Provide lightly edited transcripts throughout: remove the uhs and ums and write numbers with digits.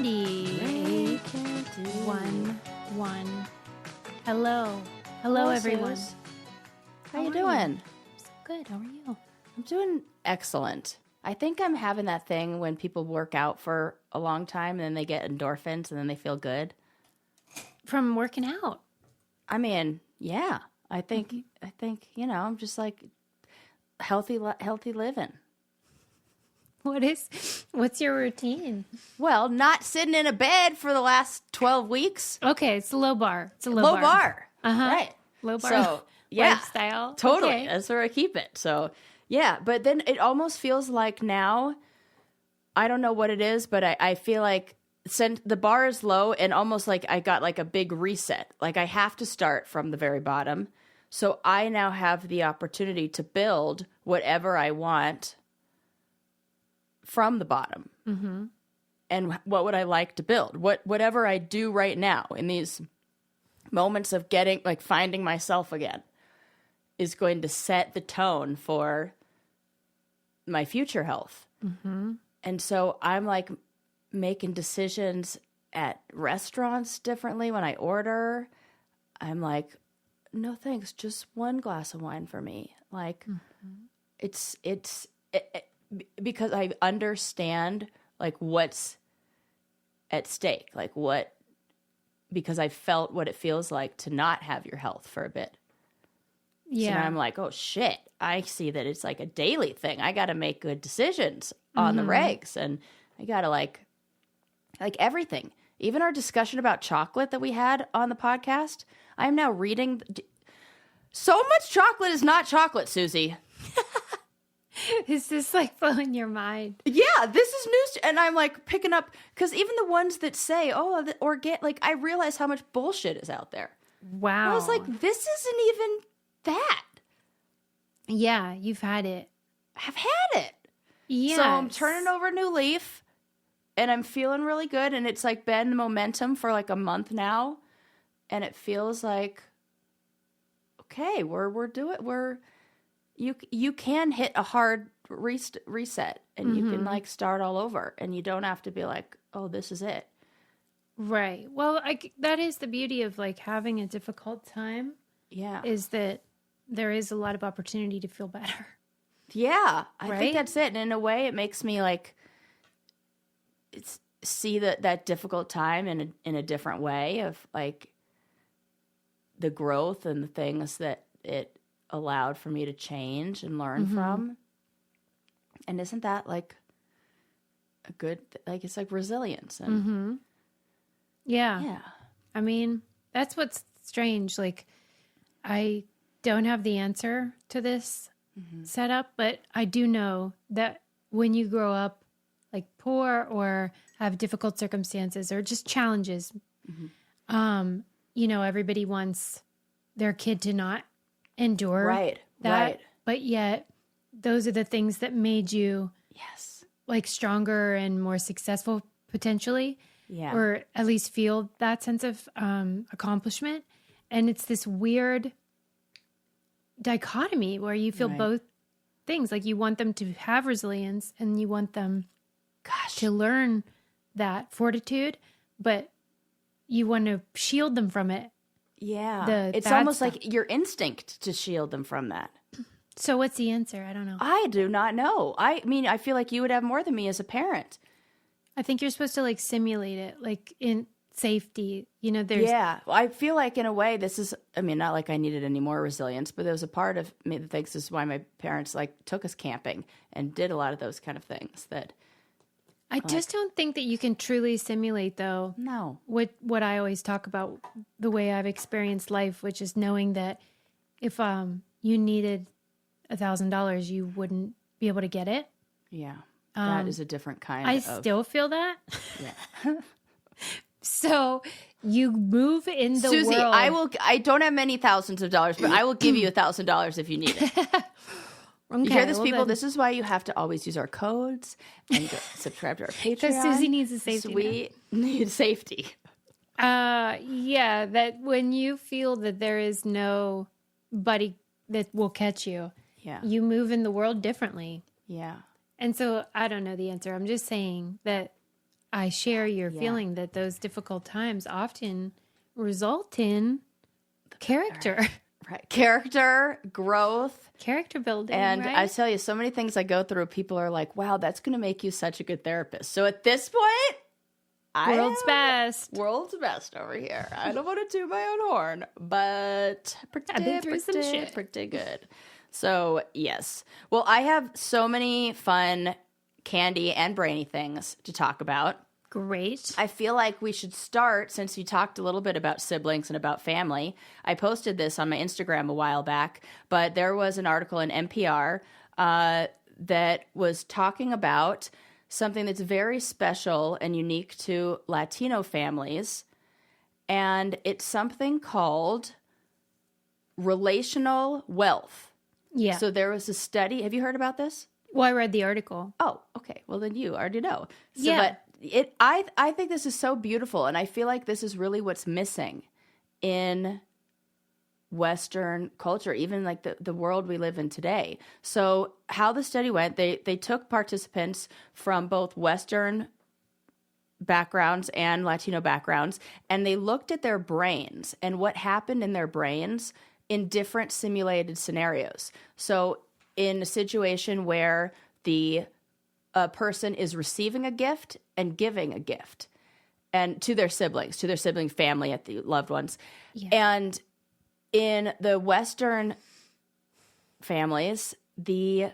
98 1 1. Hello everyone. Sus. How you doing? Good. How are you? I'm doing excellent. I think I'm having that thing when people work out for a long time and then they get endorphins and then they feel good. From working out. I mean, yeah. I think I'm just like healthy living. What's your routine? Well, not sitting in a bed for the last 12 weeks. Okay, it's a low bar. Low bar. Uh-huh. Right. Low bar So, yeah. lifestyle. Totally. Okay. That's where I keep it. So, yeah. But then it almost feels like now, I don't know what it is, but I feel like since the bar is low and almost like I got like a big reset. Like I have to start from the very bottom. So I now have the opportunity to build whatever I want from the bottom. Mm-hmm. And what would I like to build? Whatever I do right now in these moments of finding myself again is going to set the tone for my future health. Mm-hmm. And so I'm like making decisions at restaurants differently when I order. I'm like, no thanks, just one glass of wine for me. Like, it's because I understand like what's at stake, because I felt what it feels like to not have your health for a bit. Yeah. So now I'm like, oh shit, I see that it's like a daily thing. I got to make good decisions on the regs, and I got to like everything. Even our discussion about chocolate that we had on the podcast, I'm now reading. So much chocolate is not chocolate, Susie. Is this like blowing your mind? Yeah, this is news. And I'm like picking up, because even the ones that say, I realize how much bullshit is out there. Wow. I was like, this isn't even that. Yeah, you've had it. I've had it. Yeah. So I'm turning over a new leaf and I'm feeling really good. And it's like been the momentum for like a month now. And it feels like, okay, you can hit a hard reset and you can like start all over and you don't have to be like, oh, this is it. Right. Well, that is the beauty of like having a difficult time. Yeah. Is that there is a lot of opportunity to feel better. Yeah. I Right? think that's it. And in a way it makes me like see that difficult time in a different way of like the growth and the things that it allowed for me to change and learn from. And isn't that like a good, like, it's like resilience and Yeah. I mean, that's what's strange. Like, I don't have the answer to this setup, but I do know that when you grow up like poor or have difficult circumstances or just challenges, everybody wants their kid to not endure that. Right. But yet those are the things that made you like stronger and more successful potentially. Yeah. Or at least feel that sense of accomplishment. And it's this weird dichotomy where you feel both things. Like you want them to have resilience and you want them to learn that fortitude, but you want to shield them from it. Yeah. It's almost like your instinct to shield them from that. So what's the answer? I don't know. I do not know. I mean, I feel like you would have more than me as a parent. I think you're supposed to like simulate it, like in safety, there's. Yeah. I feel like in a way this is, I mean, not like I needed any more resilience, but there was a part of me that thinks this is why my parents like took us camping and did a lot of those kind of things that. I just don't think that you can truly simulate though. No. What I always talk about, the way I've experienced life, which is knowing that if you needed $1,000, you wouldn't be able to get it. Yeah. That is a different kind I of... still feel that. Yeah. So you move in the Susie, world. I don't have many thousands of dollars, but I will give you $1,000 if you need it. Okay, You hear this, people? then. This is why you have to always use our codes and subscribe to our Patreon. Because Susie needs a safety net. We need safety. Yeah, that when you feel that there is nobody that will catch you, you move in the world differently. Yeah. And so I don't know the answer. I'm just saying that I share your feeling that those difficult times often result in character. Right. Character, growth. Character building, and right? I tell you, so many things I go through, people are like, wow, that's going to make you such a good therapist. So at this point, World's best. World's best over here. I don't want to toot my own horn, but I've been through some shit. Pretty good. So, yes. Well, I have so many fun candy and brainy things to talk about. Great. I feel like we should start, since you talked a little bit about siblings and about family. I posted this on my Instagram a while back, but there was an article in NPR that was talking about something that's very special and unique to Latino families, and it's something called relational wealth. Yeah. So there was a study. Have you heard about this? Well, I read the article. Oh, okay. Well, then you already know. So, Yeah. But I think this is so beautiful, and I feel like this is really what's missing in Western culture, even like the world we live in today. So how the study went, they took participants from both Western backgrounds and Latino backgrounds, and they looked at their brains and what happened in their brains in different simulated scenarios. So in a situation where the person is receiving a gift and giving a gift, and to their sibling family, at the loved ones. Yeah. And in the Western families, the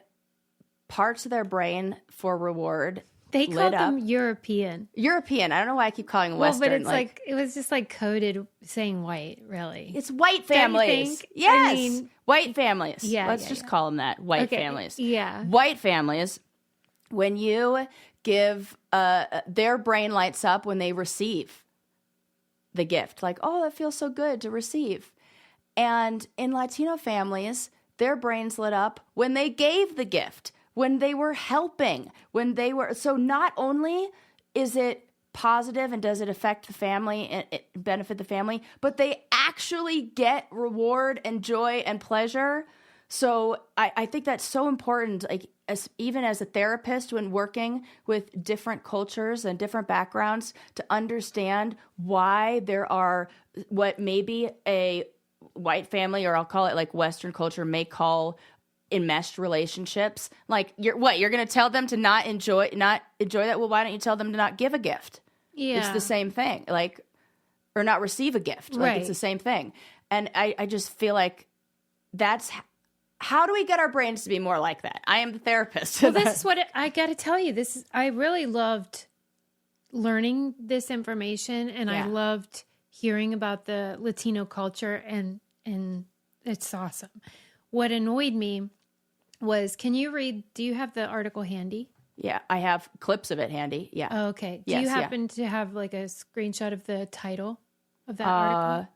parts of their brain for reward They lit called up. them European. European. I don't know why I keep calling them Well, Western. but it's like it was just like coded saying white, really. It's white Don't you families. think? Yes. I mean, white families. Yeah, Let's yeah, just yeah. call them that. White Okay, families. yeah. White families, when you give, their brain lights up when they receive the gift. Like, oh, that feels so good to receive. And in Latino families, their brains lit up when they gave the gift, when they were helping, when they were. So not only is it positive and does it affect the family and it benefit the family, but they actually get reward and joy and pleasure. So I think that's so important, like even as a therapist, when working with different cultures and different backgrounds, to understand why there are what maybe a white family, or I'll call it like Western culture, may call enmeshed relationships. Like, you're going to tell them to not enjoy that? Well, why don't you tell them to not give a gift? Yeah. It's the same thing. Like, or not receive a gift. Like, Right. it's the same thing. And I just feel like that's how do we get our brains to be more like that? I am the therapist. Well, this is what I got to tell you. I really loved learning this information, and I Yeah. loved hearing about the Latino culture, and it's awesome. What annoyed me was, do you have the article handy? Yeah, I have clips of it handy. Yeah. Oh, okay. Do Yes, you yeah. happen to have like a screenshot of the title of that article?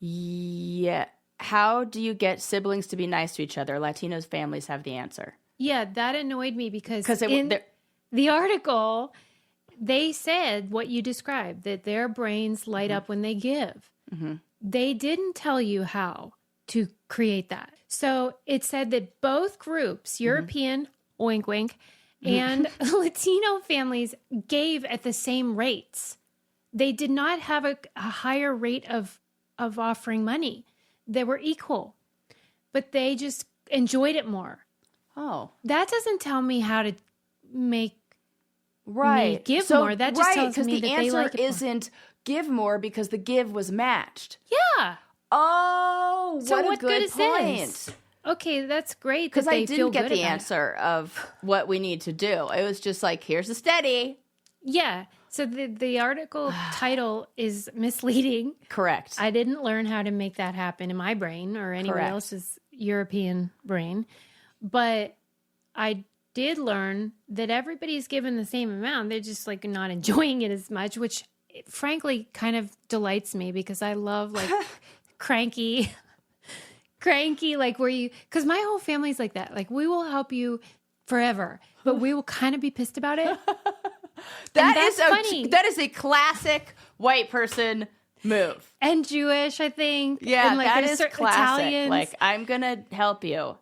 Yeah. How do you get siblings to be nice to each other? Latinos families have the answer. Yeah, that annoyed me because Because the article, they said what you described, that their brains light up when they give. Mm-hmm. They didn't tell you how to create that. So it said that both groups, European, wink, wink, and Latino families gave at the same rates. They did not have a higher rate of offering money. They were equal, but they just enjoyed it more. Oh. That doesn't tell me how to make Right. me give more. That just tells me that they like it more. Isn't give more because the give was matched. Yeah. Oh, So what a good good is point. this? Okay, that's great. Because I feel didn't get good the about it. answer of what we need to do. It was just like, here's a steady. Yeah. So the article title is misleading. Correct. I didn't learn how to make that happen in my brain or anyone Correct. else's European brain. But I did learn that everybody's given the same amount. They're just like not enjoying it as much, which frankly kind of delights me because I love like cranky, like because my whole family's like that. Like, we will help you forever, but we will kind of be pissed about it. That's funny. That is a classic white person move. And Jewish, I think. Yeah, and like, that there's is certain classic. Italians. Like, I'm going to help you.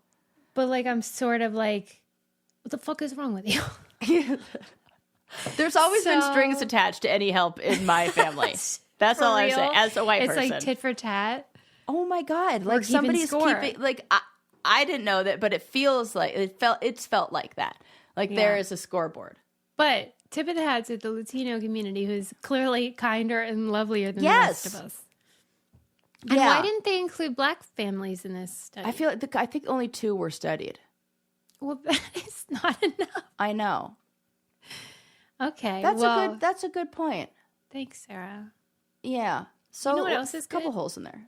But like, I'm sort of like, what the fuck is wrong with you? There's always been strings attached to any help in my family. That's all I say as a white person. It's like tit for tat. Oh my God. Like somebody's keeping, like, I didn't know that, but it feels like, it's felt like that. Like there is a scoreboard. But tip of the hat to the Latino community, who's clearly kinder and lovelier than the rest of us. And why didn't they include Black families in this study? I think only 2 were studied. Well, that is not enough. I know. Okay. That's a good point. Thanks, Sarah. Yeah. So you know what else is a couple holes in there.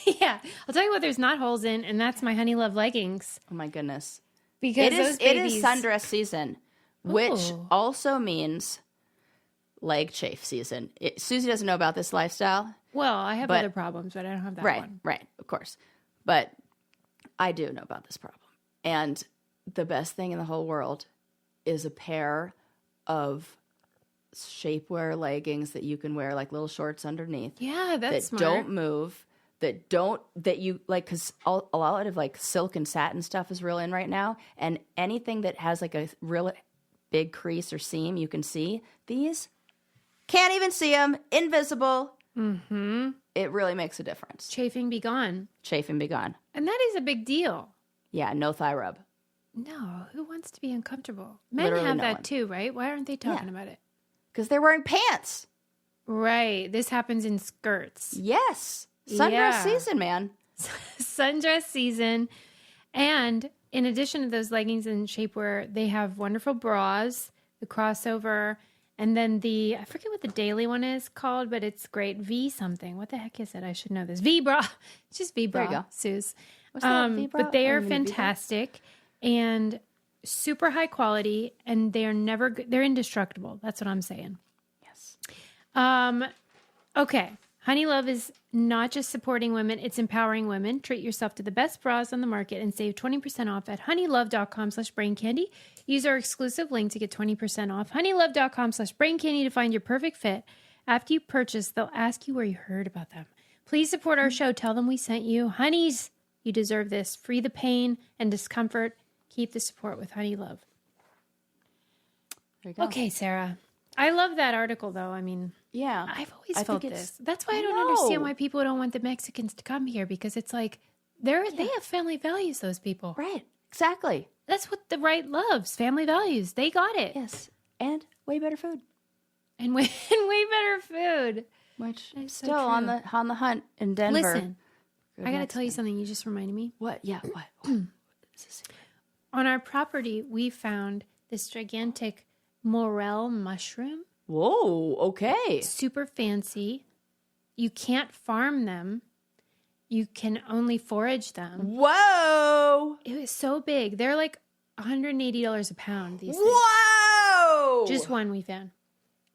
Yeah. I'll tell you what there's not holes in, and that's my Honey Love leggings. Oh my goodness. Because it is sundress season, which also means leg chafe season. Susie doesn't know about this lifestyle. Well, I have other problems, but I don't have that one. Right, of course. But I do know about this problem. And the best thing in the whole world is a pair of shapewear leggings that you can wear like little shorts underneath. Yeah, that's smart. That don't move, that you like, because a lot of like silk and satin stuff is real in right now. And anything that has like a real big crease or seam you can see, these can't even see them, invisible. Mm-hmm. It really makes a difference. Chafing be gone. Chafing be gone. And that is a big deal. Yeah, no thigh rub. No, who wants to be uncomfortable? Men Literally have no that one. too, right? Why aren't they talking about it? Because they're wearing pants. Right. This happens in skirts. Yes. Sundress season, man. Sundress season. And in addition to those leggings and shapewear, they have wonderful bras, the crossover, and then I forget what the daily one is called, but it's great. V something. What the heck is it? I should know this. V bra. It's just V bra, there you go. Suze. What's that, V bra? But they are fantastic and super high quality, and they're indestructible. That's what I'm saying. Yes. Okay. Honey Love is not just supporting women, it's empowering women. Treat yourself to the best bras on the market and save 20% off at honeylove.com/braincandy. Use our exclusive link to get 20% off. honeylove.com/braincandy to find your perfect fit. After you purchase, they'll ask you where you heard about them. Please support our show. Tell them we sent you. Honeys, you deserve this. Free the pain and discomfort. Keep the support with Honey Love. There you go. Okay, Sarah. I love that article, though. I mean, yeah, I've always felt this. That's why I don't understand why people don't want the Mexicans to come here, because it's like they have family values, those people. Right. Exactly. That's what the right loves, family values. They got it. Yes. And way better food. And way better food. Which That's still so on the hunt in Denver. Listen, I got to tell you something. You just reminded me. What? Yeah. What? On our property, we found this gigantic morel mushroom. Whoa, okay. Super fancy. You can't farm them. You can only forage them. Whoa. It was so big. They're like $180 a pound, these things. Whoa. Just one we found.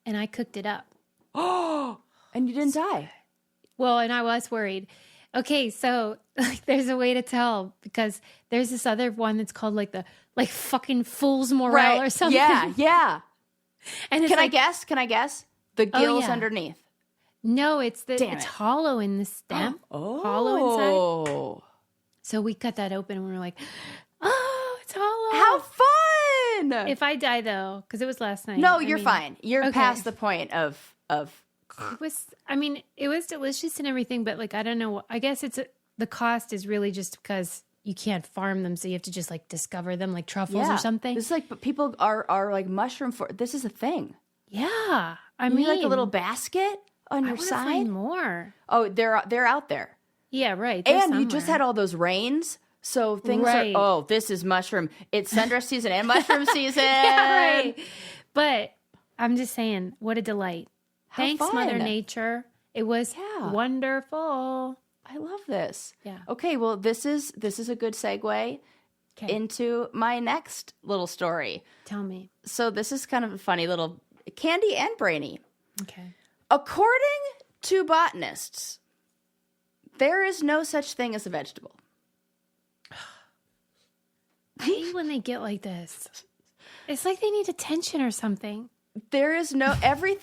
And I cooked it up. Oh, and you didn't die. Well, and I was worried. Okay, so like, there's a way to tell, because there's this other one that's called like fucking fool's morel or something. Yeah. And it's Can I guess? The gills underneath. No, it's hollow in the stem. Hollow inside. So we cut that open and we were like, oh, it's hollow. How fun! If I die though, because it was last night. No, you're fine. You're past the point of. It was. I mean, it was delicious and everything, but like I don't know. I guess the cost is really just because you can't farm them, so you have to just like discover them like truffles or something. This is like, but people are like mushroom for. This is a thing. Yeah, I mean, mean, like a little basket on your side. Find more. Oh, they're out there. Yeah, right. And you just had all those rains, so things are. Oh, this is mushroom. It's sundress season and mushroom season. Yeah, right. But I'm just saying, what a delight. Thanks, fun. Mother Nature. It was wonderful. I love this. Yeah. Okay, well, this is a good segue into my next little story. Tell me. So this is kind of a funny little candy and brainy. Okay. According to botanists, there is no such thing as a vegetable. I hate when they get like this. It's like they need attention or something. There is every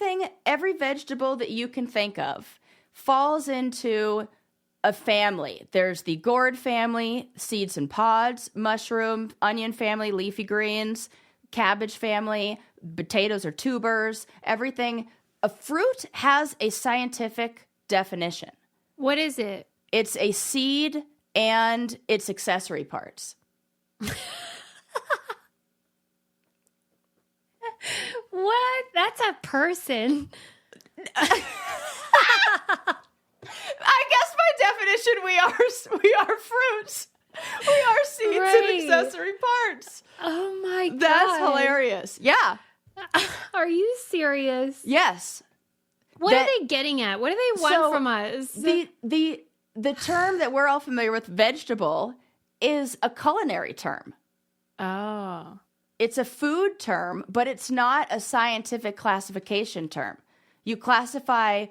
vegetable that you can think of falls into a family. There's the gourd family, seeds and pods, mushroom, onion family, leafy greens, cabbage family. Potatoes are tubers. Everything. A fruit has a scientific definition. What is it? It's a seed and its accessory parts. What? That's a person. I guess by definition we are fruits. We are seeds and accessory parts. Oh my God. That's hilarious. Yeah. Are you serious? Yes. What are they getting at? What do they want from us? The term that we're all familiar with, vegetable, is a culinary term. Oh. It's a food term, but it's not a scientific classification term. You classify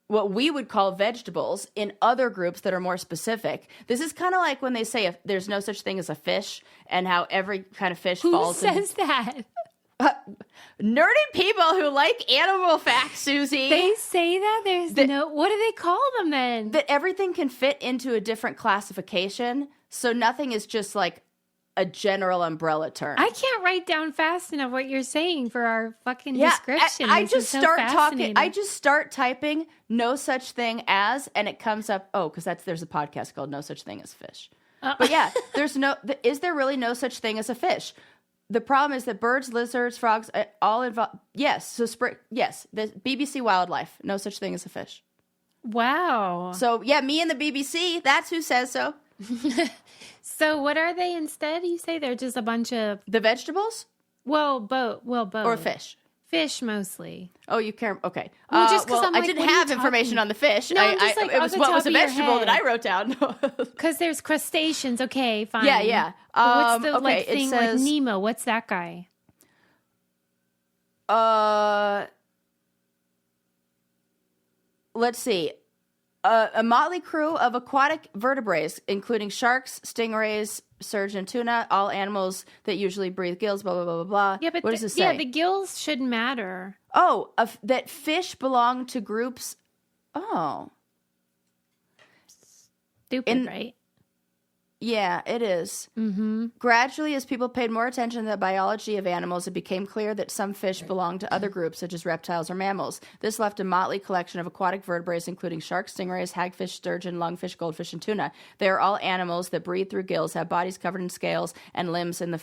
what we would call vegetables in other groups that are more specific. This is kind of like when they say there's no such thing as a fish, and how every kind of fish falls in. Who says that? Nerdy people who like animal facts, Susie. They say that? What do they call them then? That everything can fit into a different classification, so nothing is just like a general umbrella term. I can't write down fast enough what you're saying for our fucking description. I just start talking. I just start typing "no such thing as," and it comes up. Oh, because there's a podcast called "No Such Thing as Fish." But yeah, is there really no such thing as a fish? The problem is that birds, lizards, frogs, all involved. Yes, yes, the BBC Wildlife, no such thing as a fish. Wow. So yeah, me and the BBC. That's who says so. So what are they instead? You say they're just a bunch of the vegetables? Both. Or fish. Fish mostly. Oh, you care? Okay. Well, just because I didn't have information on the fish. No, I'm just like, it was what was a vegetable that I wrote down. Because there's crustaceans. Okay, fine. Yeah. What's the thing like Nemo? What's that guy? Let's see. A motley crew of aquatic vertebrates, including sharks, stingrays, sturgeon, tuna, all animals that usually breathe gills, blah, blah, blah, blah, blah. Yeah, but what does it say? Yeah, the gills shouldn't matter. Oh, that fish belong to groups. Oh. Stupid, right? Yeah, it is. Mm-hmm. Gradually, as people paid more attention to the biology of animals, it became clear that some fish belonged to other groups, such as reptiles or mammals. This left a motley collection of aquatic vertebrates, including sharks, stingrays, hagfish, sturgeon, lungfish, goldfish, and tuna. They are all animals that breathe through gills, have bodies covered in scales, and limbs in the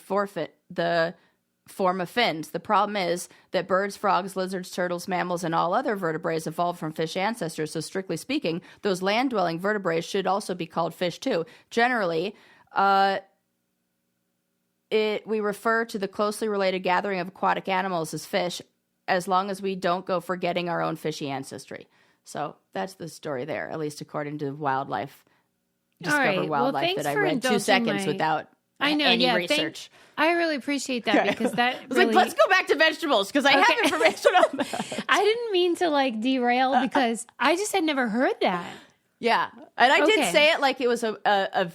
form of fins. The problem is that birds, frogs, lizards, turtles, mammals, and all other vertebrates evolved from fish ancestors. So strictly speaking, those land-dwelling vertebrates should also be called fish too. Generally, we refer to the closely related gathering of aquatic animals as fish, as long as we don't go forgetting our own fishy ancestry. So that's the story there, at least according to Wildlife. Discover Wildlife that I read 2 seconds without any research. I really appreciate that because that I was like, let's go back to vegetables because I have information on that. I didn't mean to derail because I just had never heard that. Yeah, and I did say it like it was a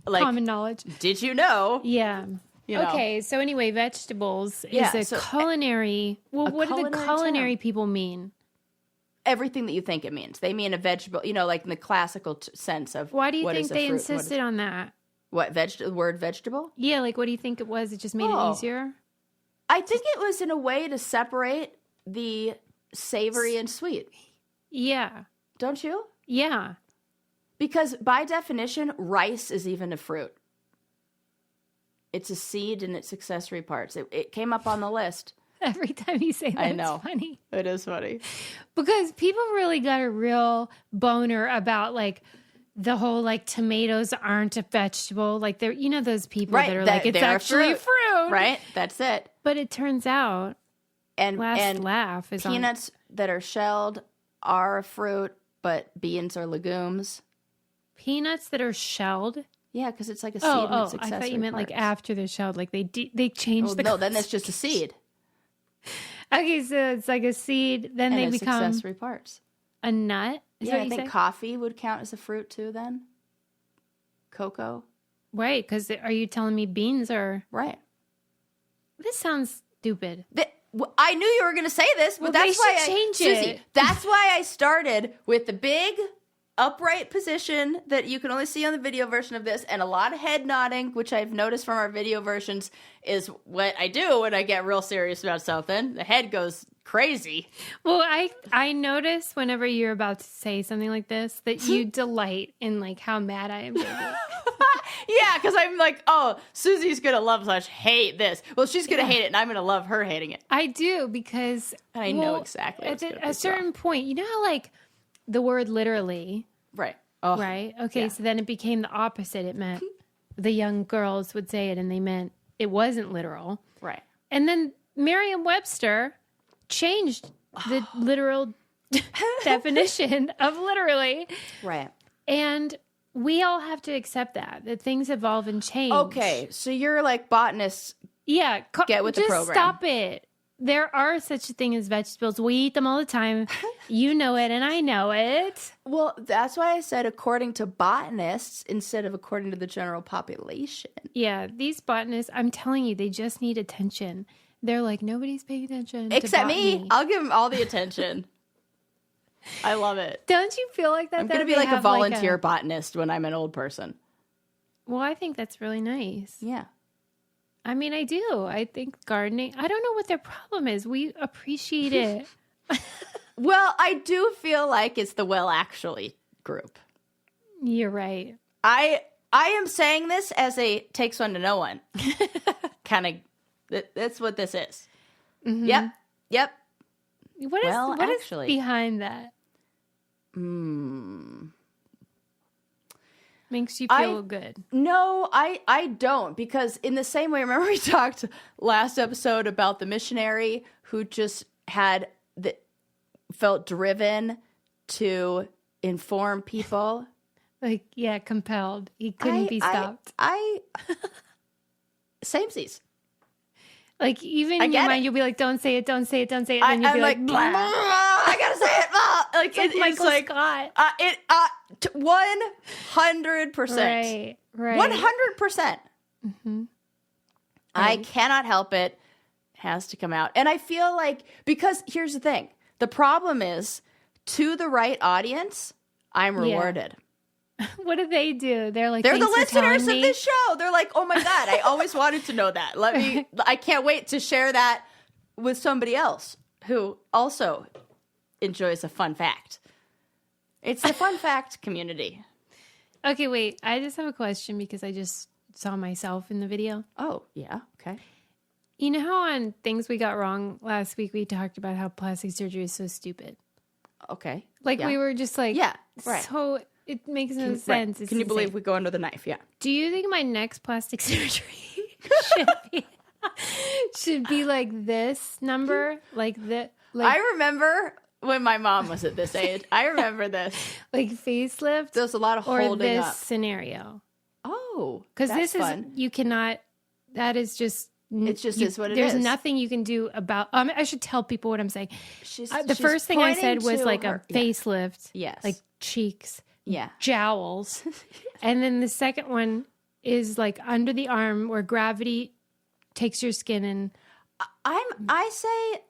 common knowledge. Did you know? Yeah. Okay, so anyway, vegetables is a culinary. Well, what do the culinary term mean? Everything that you think it means. They mean a vegetable, like in the classical sense of. Why do you think they insisted on that? What, word vegetable? Yeah, what do you think it was? It just made it easier? I think it was in a way to separate the savory and sweet. Yeah. Don't you? Yeah. Because by definition, rice is even a fruit. It's a seed and its accessory parts. It came up on the list. Every time you say that, I know. It's funny. It is funny. Because people really got a real boner about the whole tomatoes aren't a vegetable. They're those people that are it's actually fruit. Right? That's it. But it turns out and laugh is peanuts that are shelled are a fruit, but beans are legumes. Peanuts that are shelled? Yeah, because it's like a seed and its accessory I thought you meant parts. after they're shelled, they changed the No, then it's just a seed. Okay, so it's like a seed, then they become accessory parts. A nut? I think coffee would count as a fruit too then. Cocoa. Right, because are you telling me beans are... Right. This sounds stupid. I knew you were going to say this, but that's why change it. Susie, that's why I started with the big upright position that you can only see on the video version of this, and a lot of head nodding, which I've noticed from our video versions is what I do when I get real serious about something. The head goes crazy. Well, I notice whenever you're about to say something like this that you delight in like how mad I am. Yeah, because I'm like, oh, Susie's gonna love/hate this. Well, she's gonna hate it, and I'm gonna love her hating it. I do, because I know exactly at a certain point, you know how like the word literally, right? Oh, right. Okay, so then it became the opposite. It meant the young girls would say it, and they meant it wasn't literal, right? And then Merriam-Webster changed the literal definition of literally, right? And we all have to accept that things evolve and change. Okay, so you're like botanists. Yeah, get with the program. Just stop it. There are such a thing as vegetables. We eat them all the time. You know it, and I know it. Well, that's why I said according to botanists instead of according to the general population. Yeah, these botanists, I'm telling you, they just need attention. They're like, nobody's paying attention. Except me. I'll give them all the attention. I love it. Don't you feel like that? I'm going to be like a volunteer botanist when I'm an old person. Well, I think that's really nice. Yeah. I mean, I do. I think gardening, I don't know what their problem is. We appreciate it. Well, I do feel like it's the well actually group. You're right. I am saying this as a takes one to know one. Kind of, that's what this is. Mm-hmm. Yep. What is behind that? Makes you feel good. No, I don't, because in the same way, remember we talked last episode about the missionary who just felt driven to inform people? Like, yeah, compelled. He couldn't be stopped. Samesies. Like, even in your mind, you'll be like, don't say it, don't say it, don't say it. And then you'll be like, blah. I gotta say it. Like, it's Michael Scott. 100%. Right. 100%. Mm-hmm. I cannot help it. It has to come out. And I feel like, because here's the thing. The problem is, to the right audience, I'm rewarded. What do they do? They're like, they're the listeners of this show. They're like, oh my God, I always wanted to know that. I can't wait to share that with somebody else who also enjoys a fun fact. It's the fun fact community. Okay, wait. I just have a question because I just saw myself in the video. Oh, yeah. Okay. You know how on Things We Got Wrong last week we talked about how plastic surgery is so stupid? Okay. Like, we were just like, right. So it makes no sense. Right. Can you believe we go under the knife? Yeah. Do you think my next plastic surgery should be like this number? Like I remember when my mom was at this age. I remember this. Like facelift? There's a lot of holding or this up. Scenario. Oh, because this fun. Is, you cannot, that is just. It just is what it is. There's nothing you can do about. I should tell people what I'm saying. The first thing I said was like a facelift. Yes. Like cheeks. Yeah. Jowls. And then the second one is like under the arm where gravity takes your skin and. I say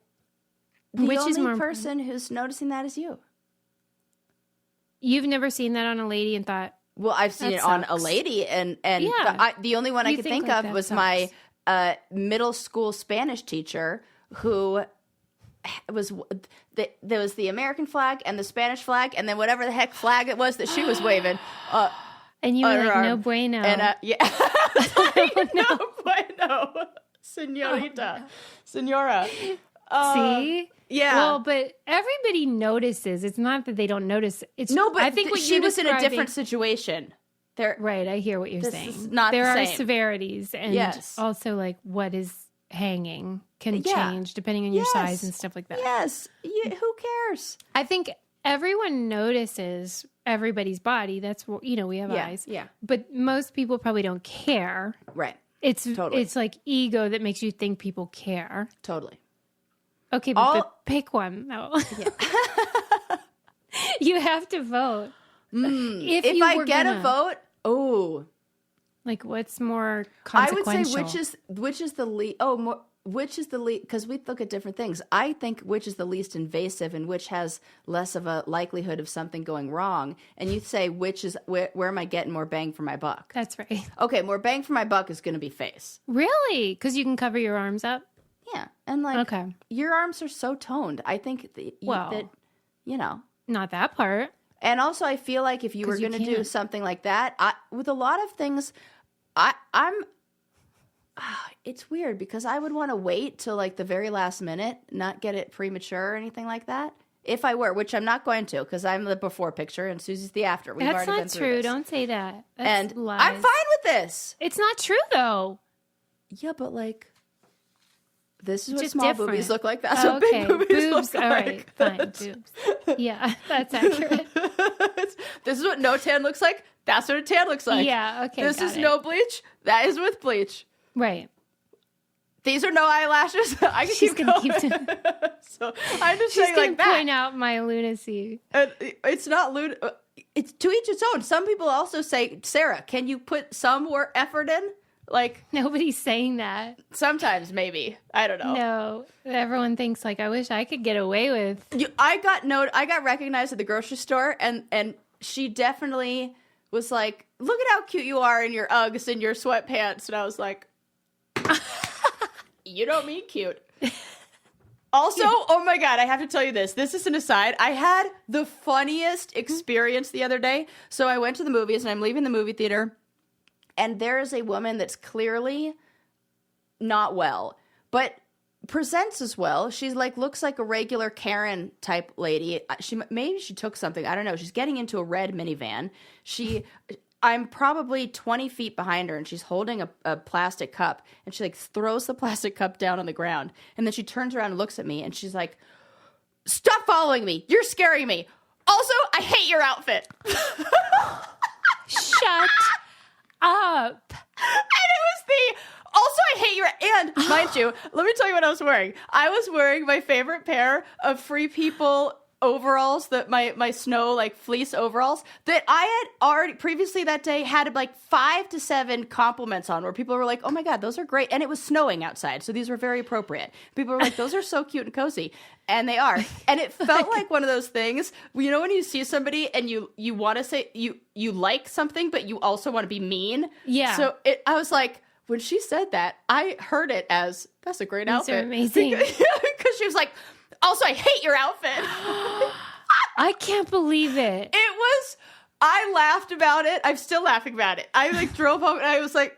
the which only is more person who's noticing that is you. You've never seen that on a lady and thought. Well, I've seen it on a lady, and the only one I could think of was my middle school Spanish teacher who was there was the American flag and the Spanish flag, and then whatever the heck flag it was that she was waving. And you were like, no bueno. And no bueno, senora. See? Yeah. Well, but everybody notices. It's not that they don't notice. It's no, but I think what she was in a different situation. Right, I hear what you're saying. There are severities, and also like what is hanging can change depending on your size and stuff like that. Yes, who cares? I think everyone notices everybody's body. That's what we have eyes. Yeah, but most people probably don't care. Right. It's like ego that makes you think people care. Totally. Okay, but pick one though. Yeah. You have to vote. If I get a vote, like what's more consequential? I would say which is the least. which is the least, because we look at different things. I think which is the least invasive and which has less of a likelihood of something going wrong. And you say, which is, where am I getting more bang for my buck? That's right. Okay, more bang for my buck is going to be face. Really? Because you can cover your arms up? Yeah. And okay. Your arms are so toned. I think that, Not that part. And also I feel like if you were going to do something like that, with a lot of things, it's weird because I would want to wait till like the very last minute, not get it premature or anything like that. If I were, which I'm not going to, because I'm the before picture and Susie's the after. That's not true. Don't say that. That's lies. I'm fine with this. It's not true though. Yeah, but like, this is what small boobies look like. That's what big boobies look like. All right, fine. Boobs. Yeah, that's accurate. This is what no tan looks like. That's what a tan looks like. Yeah, okay. This is no bleach. That is with bleach. Right. These are no eyelashes. I can keep going. So I'm just saying like that. Point out my lunacy. It's not it's to each its own. Some people also say, Sarah, can you put some more effort in? Like nobody's saying that. Sometimes maybe. I don't know. No. Everyone thinks like I wish I could get away with. I got recognized at the grocery store and she definitely was like, look at how cute you are in your Uggs and your sweatpants. And I was like, you don't mean cute. Also, oh my God, I have to tell you this. This is an aside. I had the funniest experience the other day. So I went to the movies and I'm leaving the movie theater. And there is a woman that's clearly not well, but presents as well. She's like, looks like a regular Karen type lady. Maybe she took something. I don't know. She's getting into a red minivan. I'm probably 20 feet behind her and she's holding a plastic cup and she like throws the plastic cup down on the ground. And then she turns around and looks at me and she's like, stop following me. You're scaring me. Also, I hate your outfit. Shut up. And it was also I hate your, and mind you, let me tell you what I was wearing. I was wearing my favorite pair of Free People overalls, that my snow like fleece overalls that I had already previously that day had like 5 to 7 compliments on where people were like, oh my God, those are great. And it was snowing outside. So these were very appropriate. People were like, those are so cute and cozy. And they are. And it felt like one of those things, you know, when you see somebody and you want to say you like something, but you also want to be mean. Yeah. So I was like, when she said that, I heard it as, that's a great outfit. They're amazing. Because she was like, also, I hate your outfit. I can't believe it. I laughed about it. I'm still laughing about it. I like drove home and I was like,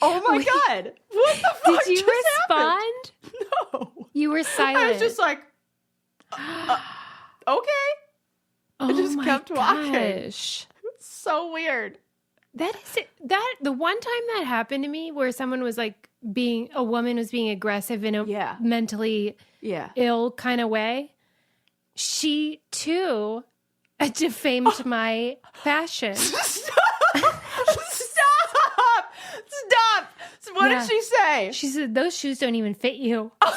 oh my God, what the fuck did you respond? Happened? No. You were silent. I was just like, okay. I just kept walking. It's so weird. That is it. The one time that happened to me where someone was like a woman was being aggressive in a mentally ill kind of way. She too defamed my fashion. Stop! What did she say? She said, those shoes don't even fit you. Okay,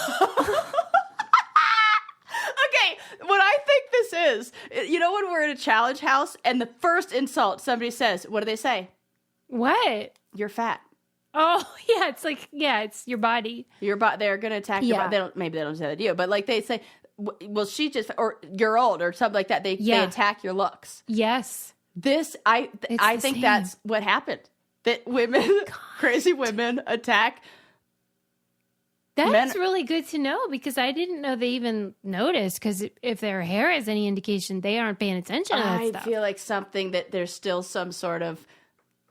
what I think this is, you know when we're in a challenge house and the first insult somebody says, what do they say? What? You're fat. Oh, yeah, it's like, it's your body. They're going to attack your body. Maybe they don't say that to you, but like they say, well, she just, or you're old or something like that. They attack your looks. Yes. I think that's what happened. That women, crazy women attack That's men. really good to know because I didn't know they even noticed because if their hair is any indication, they aren't paying attention to that stuff. I feel like something that there's still some sort of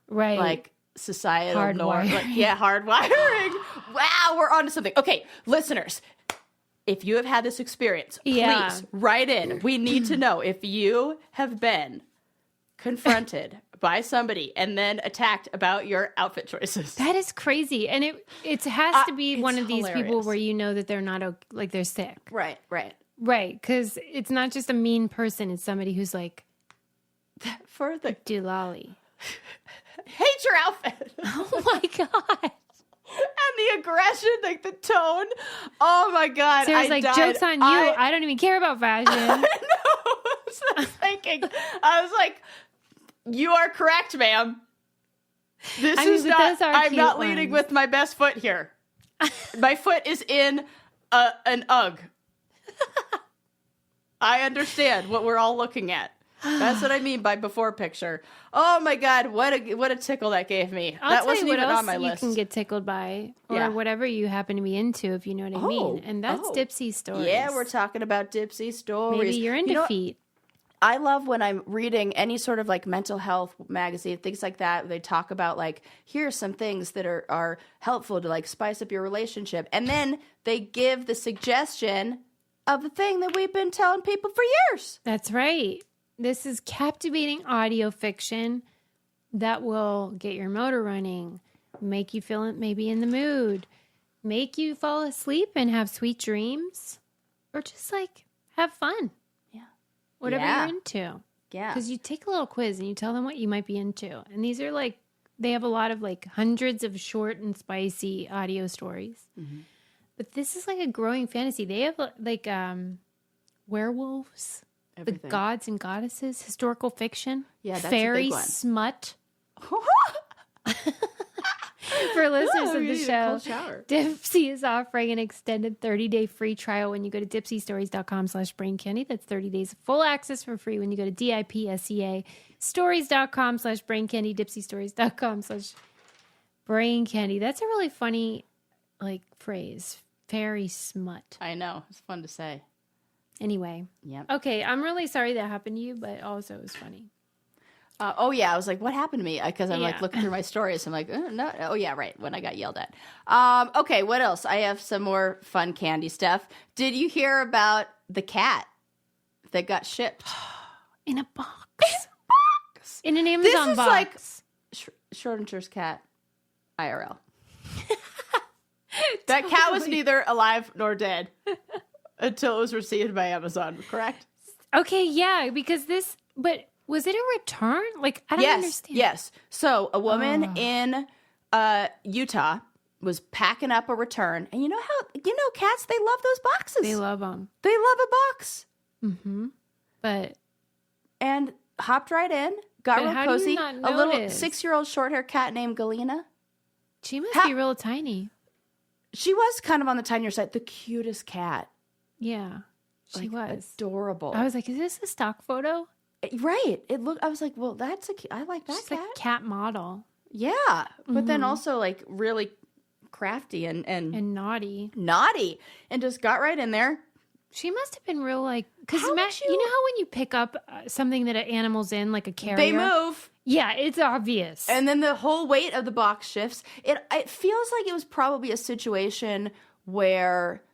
like societal norm. Like, hardwiring. Wow, we're onto something. Okay, listeners, if you have had this experience, please write in. We need to know if you have been confronted by somebody and then attacked about your outfit choices. That is crazy. And it has to be one of these people where you know that they're not, like they're sick. Right. Right, because it's not just a mean person. It's somebody who's like, for the doolally. Hate your outfit. Oh my God. And the aggression, like the tone. Oh my God. Sarah's like, joke's on you. I don't even care about fashion. I know. I was thinking. I was like, you are correct, ma'am. I'm not leading with my best foot here. My foot is in an UGG. I understand what we're all looking at. That's what I mean by before picture. Oh my God, what a tickle that gave me. That wasn't even on my list. You can get tickled by, or whatever you happen to be into, if you know what I mean. And that's Dipsy Stories. Yeah, we're talking about Dipsy Stories. Maybe you're into feet. I love when I'm reading any sort of like mental health magazine, things like that. They talk about like, here's some things that are helpful to like spice up your relationship. And then they give the suggestion of the thing that we've been telling people for years. That's right. This is captivating audio fiction that will get your motor running, make you feel maybe in the mood, make you fall asleep and have sweet dreams, or just like have fun. Yeah. Whatever you're into. Yeah. Because you take a little quiz and you tell them what you might be into. And these are like, they have a lot of like hundreds of short and spicy audio stories. Mm-hmm. But this is like a growing fantasy. They have like werewolves. Everything. The gods and goddesses, historical fiction, fairy smut. For listeners of the show, Dipsy is offering an extended 30-day free trial when you go to dipsystories.com/braincandy. That's 30 days of full access for free when you go to DIPSEA stories.com/braincandy, dipsystories.com/braincandy. That's a really funny like phrase, fairy smut. I know. It's fun to say. Anyway. Yeah. Okay, I'm really sorry that happened to you, but also it was funny. I was like, what happened to me? Because I'm like looking through my stories. I'm like, no. Oh, yeah, right. When I got yelled at. Okay, what else? I have some more fun candy stuff. Did you hear about the cat that got shipped? In a box. In an Amazon box. This is like Schrodinger's cat IRL. That cat was neither alive nor dead. Until it was received by Amazon, correct? Okay, yeah, because but was it a return? Like, I don't understand. Yes. So a woman in Utah was packing up a return. And cats, they love those boxes. They love them. They love a box. Mm-hmm. And hopped right in, got real cozy. A little 6-year-old short-haired cat named Galena. She must be real tiny. She was kind of on the tinier side. The cutest cat. Yeah, she was adorable. I was like, "Is this a stock photo?" Right. It looked. I was like, "Well, I like that She's cat." Like cat model. Yeah, but then also like really crafty and naughty, and just got right in there. She must have been real like because you know how when you pick up something that an animal's in, like a carrier, they move. Yeah, it's obvious. And then the whole weight of the box shifts. It feels like it was probably a situation where.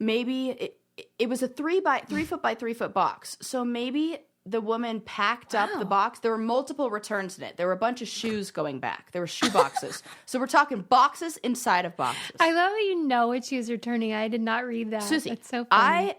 Maybe it was a 3 foot by 3 foot box. So maybe the woman packed up the box. There were multiple returns in it. There were a bunch of shoes going back. There were shoe boxes. So we're talking boxes inside of boxes. I love how you know what she was returning. I did not read that. Susie, that's so funny. I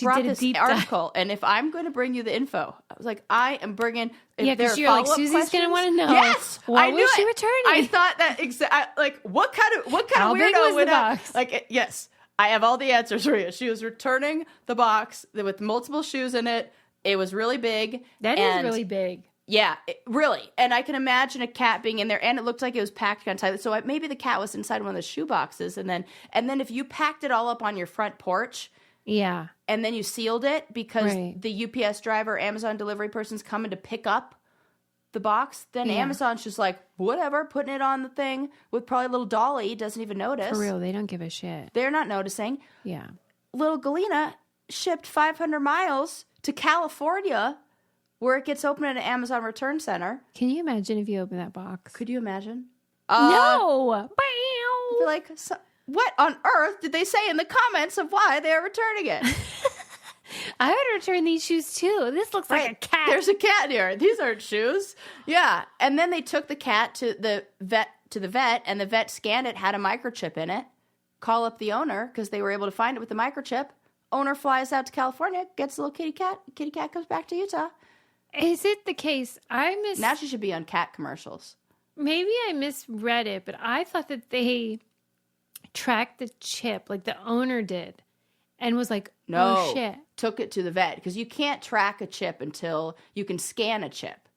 brought this article, and if I'm going to bring you the info, I was like, I am bringing. Because you're like, Susie's going to want to know. Yes, what was she returning? I thought that like what kind of how weirdo big was would the box? Like yes. I have all the answers for you. She was returning the box with multiple shoes in it. It was really big. That is really big. Yeah, really. And I can imagine a cat being in there, and it looked like it was packed kind of tightly. So maybe the cat was inside one of the shoe boxes, and then if you packed it all up on your front porch, and then you sealed it because the UPS driver, Amazon delivery person's coming to pick up the box, then Amazon's just like, whatever, putting it on the thing with probably a little dolly, doesn't even notice. For real, they don't give a shit. They're not noticing. Yeah. Little Galena shipped 500 miles to California where it gets opened at an Amazon return center. Can you imagine if you open that box? Could you imagine? No! Be like, what on earth did they say in the comments of why they're returning it? I would return these shoes too. This looks like a cat. There's a cat here. These aren't shoes. Yeah. And then they took the cat to the vet, and the vet scanned it, had a microchip in it. Call up the owner because they were able to find it with the microchip. Owner flies out to California, gets the little kitty cat. Kitty cat comes back to Utah. Is it the case? Now she should be on cat commercials. Maybe I misread it, but I thought that they tracked the chip, like the owner did. And was like, oh, shit. Took it to the vet. Because you can't track a chip until you can scan a chip.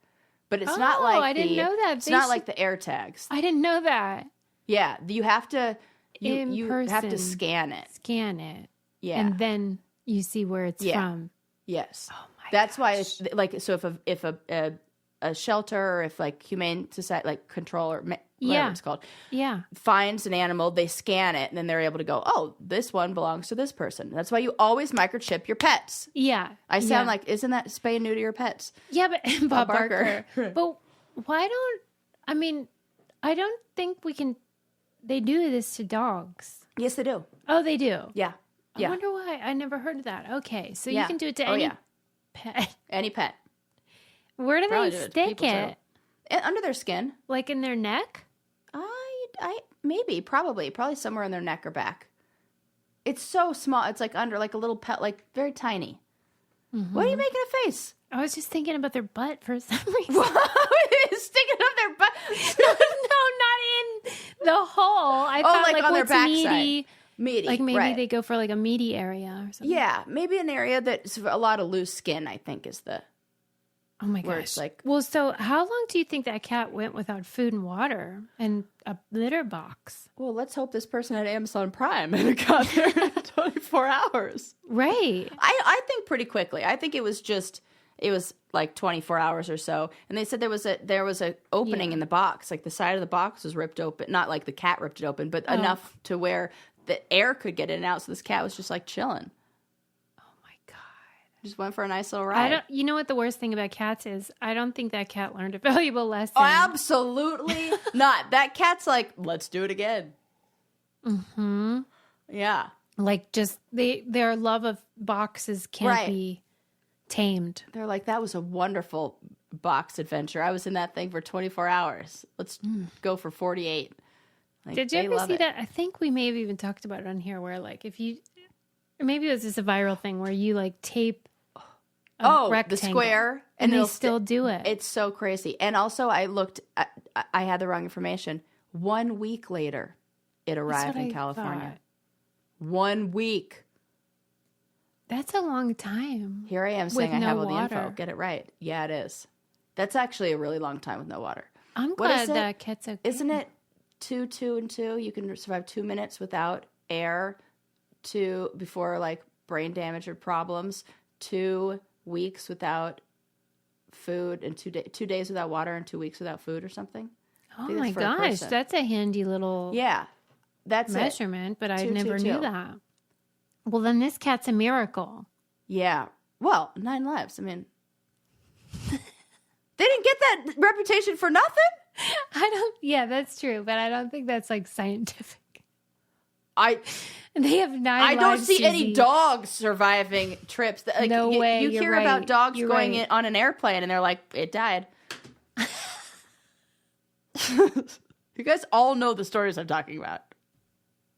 But it's not like I didn't know that. It's not like the AirTags. I didn't know that. Yeah. You have to You have to scan it. Scan it. Yeah. And then you see where it's from. Yes. Oh my That's gosh. why it's like, so if a shelter or if like humane society, like control or whatever it's called, finds an animal, they scan it and then they're able to go, oh, this one belongs to this person. That's why you always microchip your pets. Yeah. I sound like, isn't that spay and neuter your pets? Yeah, but Bob Barker. But why I don't think they do this to dogs. Yes, they do. Oh, they do? Yeah. I wonder why. I never heard of that. Okay, so you can do it to any pet. Any pet. Where do they stick it? Under their skin. Like in their neck? Probably somewhere in their neck or back. It's so small. It's like under, like a little pet, like very tiny. Mm-hmm. What are you making a face? I was just thinking about their butt for some reason. Sticking up their butt? No, not in the hole. I thought like on their backside. Meaty. Like maybe they go for like a meaty area or something. Yeah, maybe an area that's a lot of loose skin, I think, is the... Oh my gosh. Well, so how long do you think that cat went without food and water and a litter box? Well, let's hope this person had Amazon Prime and it got there in 24 hours. Right. I think pretty quickly. I think it was like 24 hours or so. And they said there was a opening in the box. Like the side of the box was ripped open. Not like the cat ripped it open, but enough to where the air could get in and out. So this cat was just like chilling. Just went for a nice little ride. You know what the worst thing about cats is? I don't think that cat learned a valuable lesson. Oh, absolutely not. That cat's like, let's do it again. Mm-hmm. Yeah. Like just their love of boxes can't be tamed. They're like, that was a wonderful box adventure. I was in that thing for 24 hours. Let's go for 48. Like, did you ever see that? I think we may have even talked about it on here where like if you, or maybe it was just a viral thing where you like tape rectangle, the square, and they still do it. It's so crazy. And also, I had the wrong information. 1 week later, it arrived in California. 1 week. That's a long time. Here I am saying I have all the info. Get it right. Yeah, it is. That's actually a really long time with no water. I'm glad that cat's okay. Isn't it 2, 2, and 2? You can survive 2 minutes without air, before like brain damage or problems. 2 weeks without food and 2 days without water and 2 weeks without food or something. Oh my gosh, that's a handy little that's measurement, but I never knew that. Well, then this cat's a miracle. Yeah. Well, 9 lives. I mean, they didn't get that reputation for nothing. Yeah, that's true, but I don't think that's like scientific. They have 9 I lives, don't see Susie. any dogs surviving trips. Like, no way. You hear about dogs You're going right. on an airplane and they're like, it died. You guys all know the stories I'm talking about,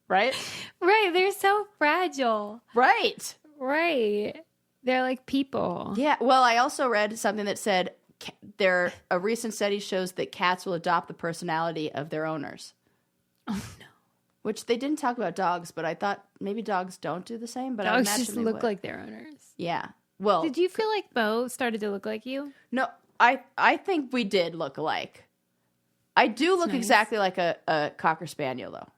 right? Right. They're so fragile. Right. They're like people. Yeah. Well, I also read something that said a recent study shows that cats will adopt the personality of their owners. Oh, no. Which they didn't talk about dogs, but I thought maybe dogs don't do the same. But dogs just look like their owners. Yeah. Well, did you feel like Bo started to look like you? No, I think we did look alike. I do look exactly like a Cocker Spaniel, though.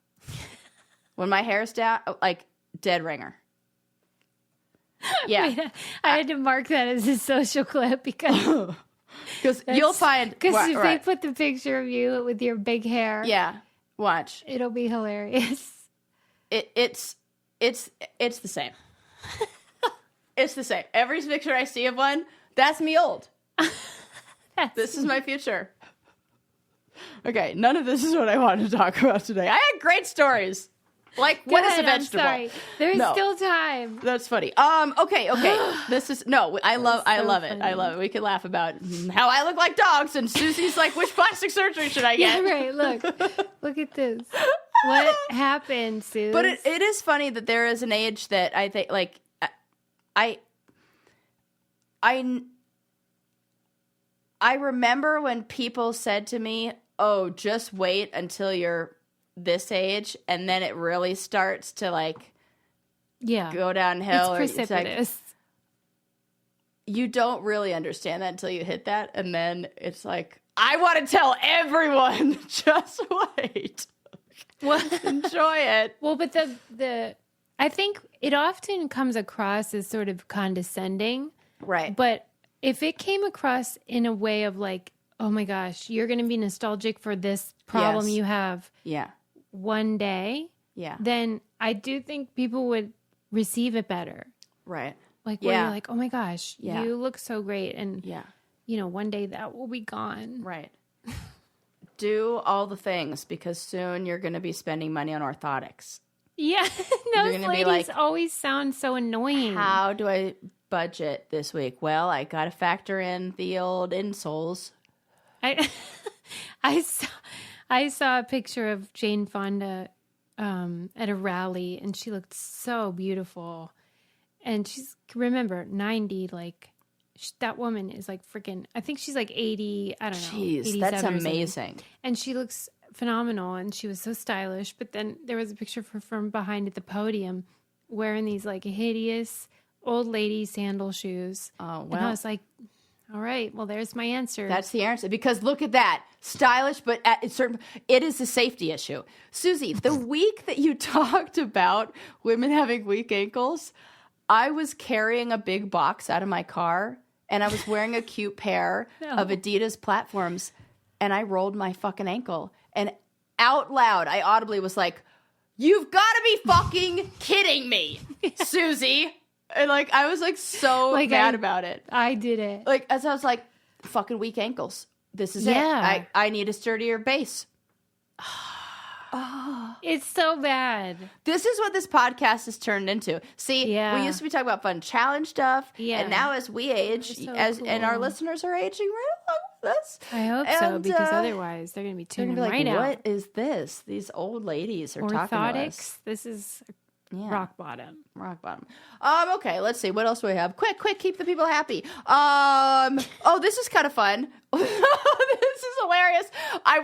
When my hair's down, like dead ringer. Yeah. Wait, I had to mark that as a social clip because you'll find if they put the picture of you with your big hair. Yeah. Watch. It'll be hilarious. It's the same. It's the same. Every picture I see of one, that's me old. This is my future. Okay, none of this is what I wanted to talk about today. I had great stories. Like, what is a vegetable? I'm sorry. There's still time. That's funny. Okay. This is I love it. I love it. We can laugh about how I look like dogs, and Susie's like, which plastic surgery should I get? Yeah, right. Look at this. What happened, Suze? But it is funny that there is an age that I think, like, I remember when people said to me, "Oh, just wait until you're this age," and then it really starts to like go downhill. It's precipitous. It's like, you don't really understand that until you hit that, and then it's like, I want to tell everyone, just wait. Well, enjoy it. Well, but I think it often comes across as sort of condescending. Right. But if it came across in a way of like, oh my gosh, you're going to be nostalgic for this problem you have one day, then I do think people would receive it better. Right. Like, where you're like, oh my gosh, you look so great. And, one day that will be gone. Right. Do all the things because soon you're going to be spending money on orthotics. Yeah. Those ladies always sound so annoying. How do I budget this week? Well, I got to factor in the old insoles. I saw a picture of Jane Fonda at a rally, and she looked so beautiful. And remember, 90, like, that woman is like freaking, I think she's like 80, I don't know. Jeez, that's amazing. And she looks phenomenal, and she was so stylish. But then there was a picture of her from behind at the podium wearing these like hideous old lady sandal shoes. Oh, well. And I was like, all right, well, there's my answer. That's the answer. Because look at that. Stylish, but it is a safety issue. Susie, the week that you talked about women having weak ankles, I was carrying a big box out of my car, and I was wearing a cute pair of Adidas platforms, and I rolled my fucking ankle. And out loud, I audibly was like, you've got to be fucking kidding me, Susie. And like, I was like so mad about it. I did it. Like, as I was like, fucking weak ankles. This is it. I need a sturdier base. It's so bad. This is what this podcast has turned into. See, we used to be talking about fun challenge stuff, and now as we age, and our listeners are aging right along with us. I hope so, because otherwise they're going to be tuning right out. What is this? These old ladies are talking to us. This is rock bottom. Rock bottom. Okay, let's see. What else do we have? Quick, keep the people happy. Oh, this is kind of fun. This is hilarious. I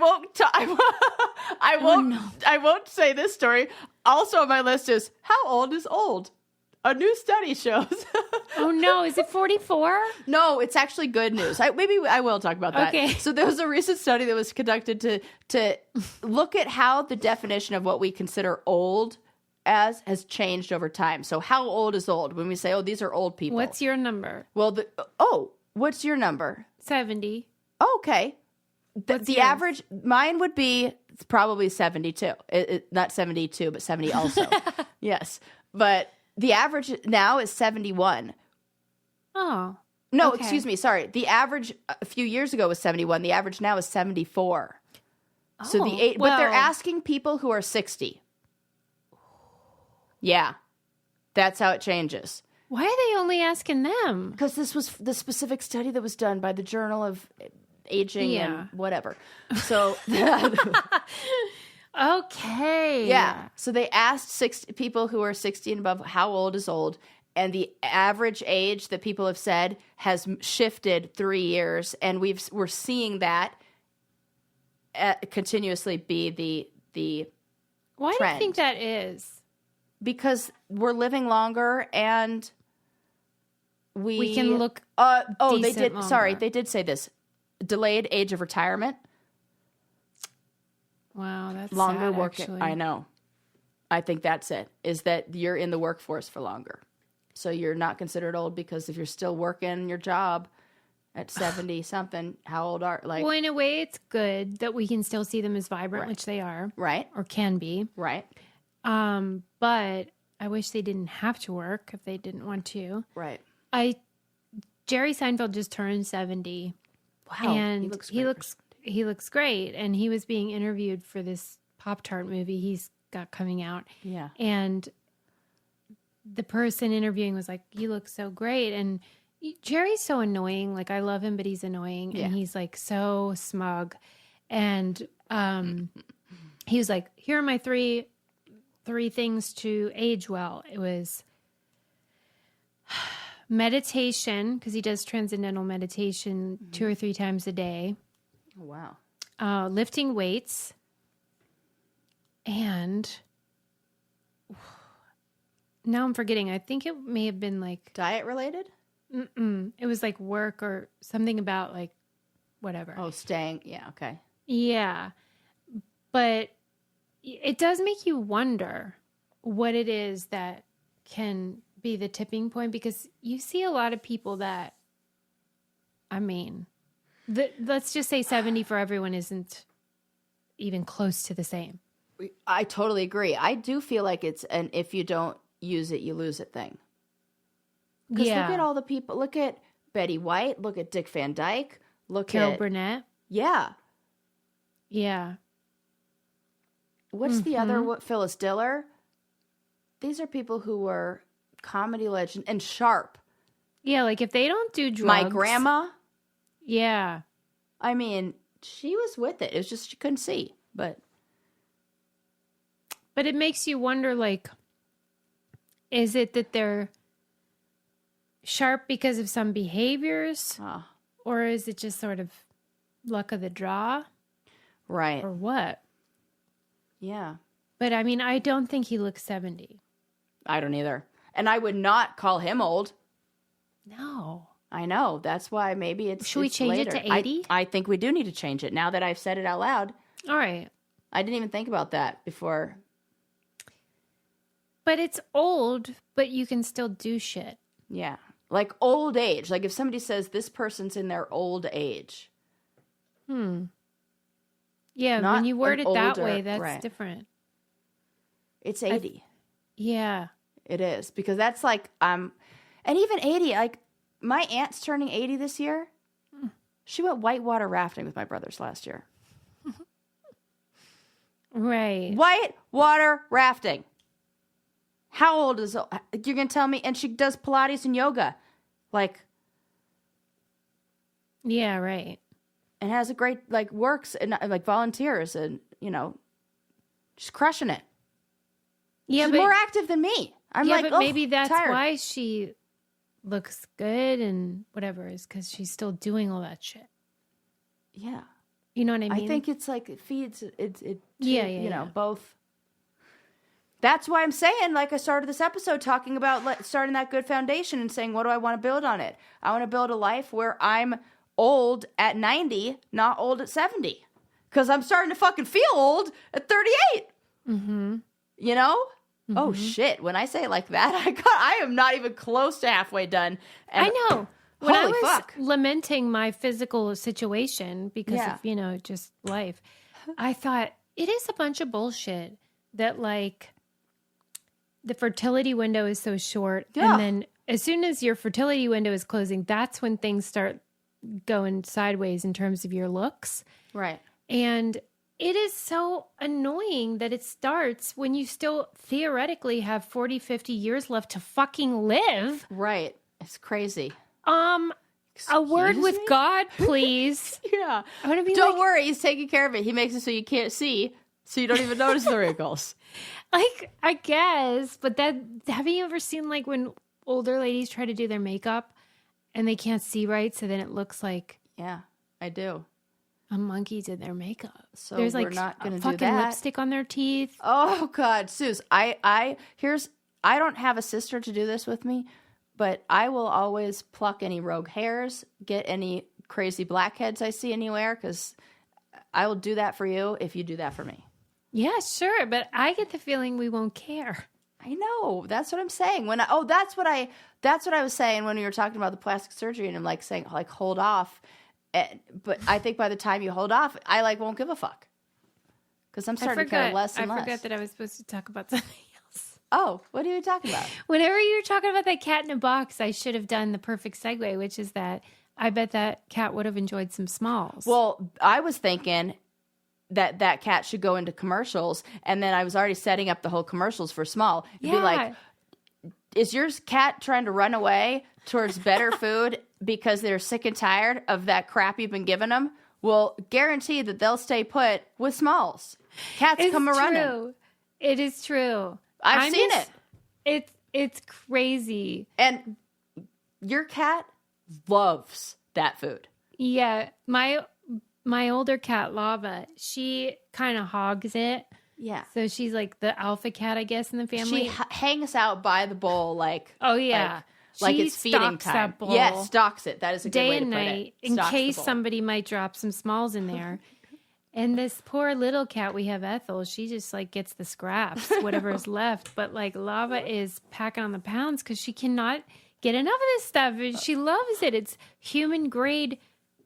won't say this story. Also on my list is how old is old? A new study shows. Oh no, is it 44? No, it's actually good news. Maybe I will talk about that. Okay. So there was a recent study that was conducted to look at how the definition of what we consider old has changed over time. So how old is old? When we say, oh, these are old people. What's your number? Well, what's your number? 70. Oh, okay. The average, mine would be probably 72. Not 72, but 70 also. Yes. But the average now is 71. Oh. No, excuse me. Sorry. The average a few years ago was 71. The average now is 74. Oh, so but they're asking people who are 60. Yeah, that's how it changes. Why are they only asking them? Because this was the specific study that was done by the Journal of Aging and whatever. So, okay. Yeah. So they asked people who are 60 and above, how old is old? And the average age that people have said has shifted 3 years. And we're seeing that continuously be the Why trend. do you think that is? Because we're living longer and we can look they did longer. Sorry, they did say this. Delayed age of retirement. Wow, that's longer sad, work. actually. I know. I think that's it. Is that you're in the workforce for longer. So you're not considered old because if you're still working your job at 70 something, how old are Well, in a way it's good that we can still see them as vibrant, which they are. Right. Or can be. Right. But I wish they didn't have to work if they didn't want to. Right. Jerry Seinfeld just turned 70. Wow. And he looks great. And he was being interviewed for this Pop-Tart movie he's got coming out. Yeah. And the person interviewing was like, you look so great. And Jerry's so annoying. Like, I love him, but he's annoying. Yeah. And he's like so smug. And he was like, here are my three things to age well. It was meditation, because he does transcendental meditation 2 or 3 times a day. Oh, wow. Lifting weights. And now I'm forgetting. I think it may have been like diet related. It was like work or something about like whatever. Oh, staying. Yeah. Okay. Yeah. But it does make you wonder what it is that can be the tipping point, because you see a lot of people that, I mean, let's just say 70 for everyone isn't even close to the same. I totally agree. I do feel like it's an if you don't use it, you lose it thing. Because look at all the people. Look at Betty White. Look at Dick Van Dyke. Look Carol at Burnett. Yeah. Yeah. What's the other? Phyllis Diller. These are people who were comedy legend and sharp. Yeah, like if they don't do drugs. My grandma. Yeah. I mean, she was with it. It was just she couldn't see. But it makes you wonder, like, is it that they're sharp because of some behaviors? Or is it just sort of luck of the draw? Right. Or what? Yeah. But, I mean, I don't think he looks 70. I don't either. And I would not call him old. No. I know. That's why maybe it's Should we change later. it to 80? I think we do need to change it now that I've said it out loud. All right. I didn't even think about that before. But it's old, but you can still do shit. Yeah. Like old age. Like if somebody says this person's in their old age. Yeah, Not when you word it that older, way, that's right. different. It's 80. Yeah. It is. Because that's like, and even 80, like my aunt's turning 80 this year. She went whitewater rafting with my brothers last year. Right. Whitewater rafting. How old is it? You're going to tell me? And she does Pilates and yoga. Like. Yeah, right. And has a great, like, works and, like, volunteers and, you know, she's crushing it. Yeah, she's more active than me. I'm like, but maybe that's tired. why she looks good and whatever, is because she's still doing all that shit. Yeah. You know what I mean? I think it's like, it feeds, yeah, both. That's why I'm saying, like I started this episode talking about starting that good foundation and saying, what do I want to build on it? I want to build a life where I'm old at 90, not old at 70. Because I'm starting to fucking feel old at 38. Mm-hmm. You know? Mm-hmm. Oh, shit. When I say it like that, I am not even close to halfway done. And, I know. When I was fuck. lamenting my physical situation because of, just life, I thought it is a bunch of bullshit that, like, the fertility window is so short. Yeah. And then as soon as your fertility window is closing, that's when things start going sideways in terms of your looks. Right. And it is so annoying that it starts when you still theoretically have 40, 50 years left to fucking live. Right. It's crazy. A word with God, please. Yeah. I want to be Don't worry, he's taking care of it. He makes it so you can't see, so you don't even notice the wrinkles. Like, I guess, but haven't you ever seen, like, when older ladies try to do their makeup and they can't see right, so then it looks like... Yeah, I do. A monkey did their makeup. So there's, like, we're not going to do fucking that. lipstick on their teeth. Oh, God, Suze, I don't have a sister to do this with me, but I will always pluck any rogue hairs, get any crazy blackheads I see anywhere, because I will do that for you if you do that for me. Yeah, sure, but I get the feeling we won't care. I know. That's what I'm saying. That's what I was saying when we were talking about the plastic surgery, and I'm like saying, like, hold off. But I think by the time you hold off, I like won't give a fuck. Because I'm starting to care less and less. I forgot that I was supposed to talk about something else. Oh, what are you talking about? Whenever you were talking about that cat in a box, I should have done the perfect segue, which is that I bet that cat would have enjoyed some smalls. Well, I was thinking that cat should go into commercials, and then I was already setting up the whole commercials for small. It'd be like, is your cat trying to run away towards better food because they're sick and tired of that crap you've been giving them? Well, guarantee that they'll stay put with smalls. Cats come running. It is true. I've seen it. It's crazy. And your cat loves that food. Yeah, my older cat, Lava, she kind of hogs it. Yeah. So she's like the alpha cat, I guess, in the family. She hangs out by the bowl like... Oh, yeah. Like it's feeding time. That bowl Yes, stalks it. That is a good way to put it. Day and night, in case somebody might drop some smalls in there. And this poor little cat we have, Ethel, she just like gets the scraps, whatever's left. But like Lava is packing on the pounds because she cannot get enough of this stuff. She loves it. It's human grade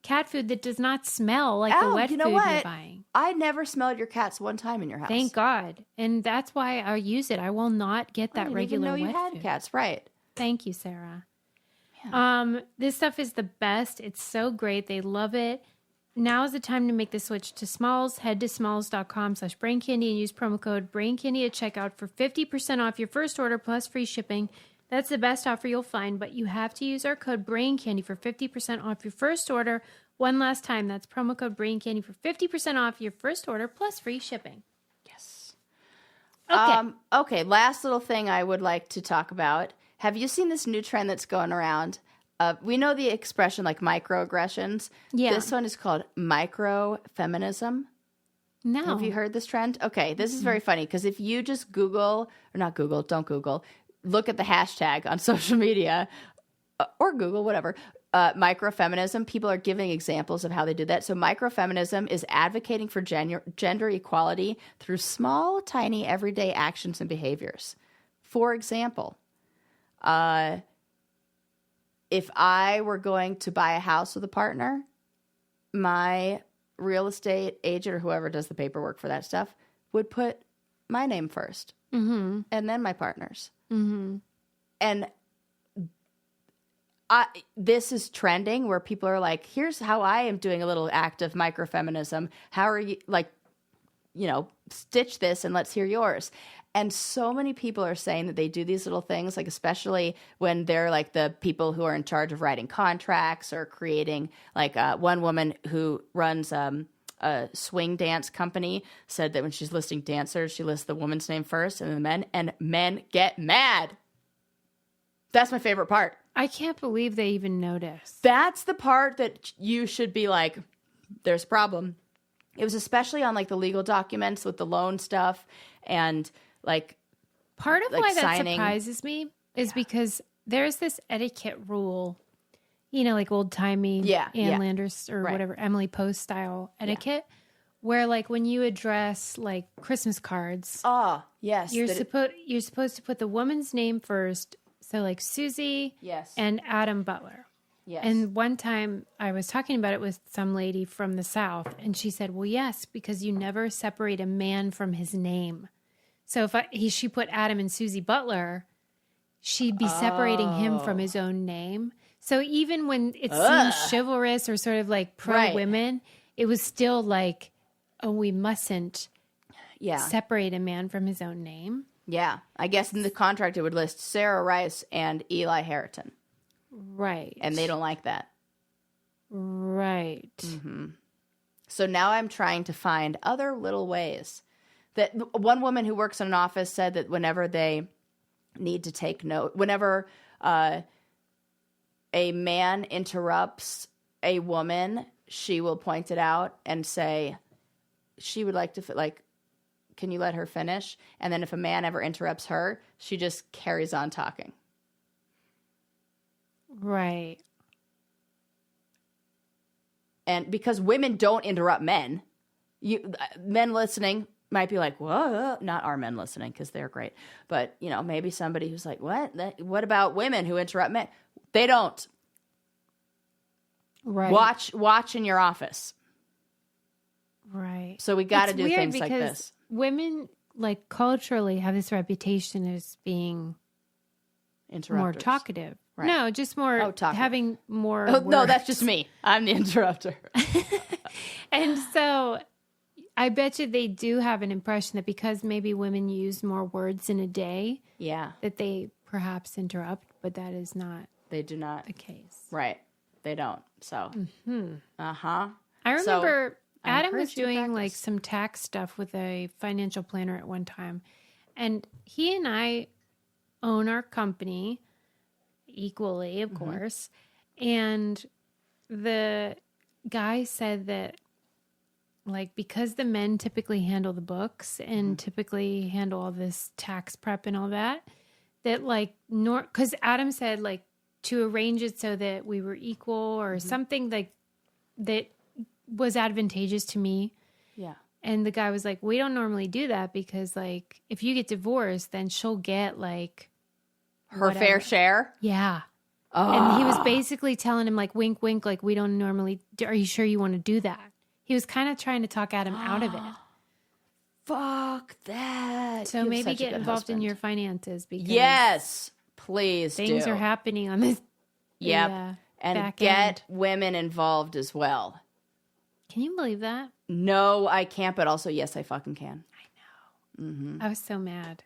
cat food that does not smell like the wet food you're buying. I never smelled your cats one time in your house. Thank God. And that's why I use it. I will not get that regular wet food. I didn't even know you had cats, right. Thank you, Sarah. Yeah. This stuff is the best. It's so great. They love it. Now is the time to make the switch to Smalls. Head to smalls.com/braincandy and use promo code BRAINCANDY at checkout for 50% off your first order plus free shipping. That's the best offer you'll find, but you have to use our code BRAINCANDY for 50% off your first order. One last time, that's promo code BRAINCANDY for 50% off your first order plus free shipping. Yes. Okay, last little thing I would like to talk about. Have you seen this new trend that's going around? We know the expression like microaggressions. Yeah. This one is called microfeminism. No. Have you heard this trend? Okay, this is very funny because if you just Google, or not Google, don't Google, look at the hashtag on social media or Google, whatever, microfeminism, people are giving examples of how they do that. So microfeminism is advocating for gender equality through small, tiny, everyday actions and behaviors. For example, if I were going to buy a house with a partner, my real estate agent or whoever does the paperwork for that stuff would put my name first and then my partner's. Mm-hmm. And this is trending where people are like, here's how I am doing a little act of microfeminism. How are you, like, stitch this and let's hear yours. And so many people are saying that they do these little things, like especially when they're like the people who are in charge of writing contracts or creating, like one woman who runs a swing dance company said that when she's listing dancers, she lists the woman's name first and then the men, and men get mad. That's my favorite part. I can't believe they even noticed. That's the part that you should be like, there's a problem. It was especially on like the legal documents with the loan stuff and like part of why that surprises me is because there's this etiquette rule, like old timey Ann Landers or whatever, Emily Post style etiquette, where like when you address like Christmas cards, you're supposed to put the woman's name first. So like Susie and Adam Butler. Yes. And one time I was talking about it with some lady from the South, and she said, well, yes, because you never separate a man from his name. So if she put Adam and Susie Butler, she'd be separating him from his own name. So even when it seems chivalrous or sort of like pro-women, it was still like, oh, we mustn't separate a man from his own name. Yeah. I guess in the contract it would list Sarah Rice and Eli Harriton. Right. And they don't like that. Right. Mm-hmm. So now I'm trying to find other little ways. That one woman who works in an office said that whenever they need to take note, whenever a man interrupts a woman, she will point it out and say she would like to, can you let her finish? And then if a man ever interrupts her, she just carries on talking. Right. And because women don't interrupt men, men listening might be like, whoa, not our men listening because they're great. But, maybe somebody who's like, what about women who interrupt men? They don't. Right. Watch in your office. Right. So we got to do things like this. Women, like, culturally have this reputation as being more talkative. Right. No, just more having more. Oh, no, that's just me. I'm the interrupter. And so I bet you they do have an impression that because maybe women use more words in a day, that they perhaps interrupt, but that is not. They do not the case. Right. They don't. So. I remember Adam was doing like some tax stuff with a financial planner at one time, and he and I own our company equally, of course. And the guy said that, like, because the men typically handle the books and typically handle all this tax prep and all that, that like, because Adam said like to arrange it so that we were equal or something like that was advantageous to me. And the guy was like, we don't normally do that because, like, if you get divorced, then she'll get, like, her fair share. Yeah. Oh. And he was basically telling him, like, wink, wink, like, we don't normally are you sure you want to do that? He was kind of trying to talk Adam out of it. Fuck that. So maybe get involved in your finances because yes, please things are happening on this. Yep. And get women involved as well. Can you believe that? No, I can't, but also, yes, I fucking can. I know. Mm-hmm. I was so mad.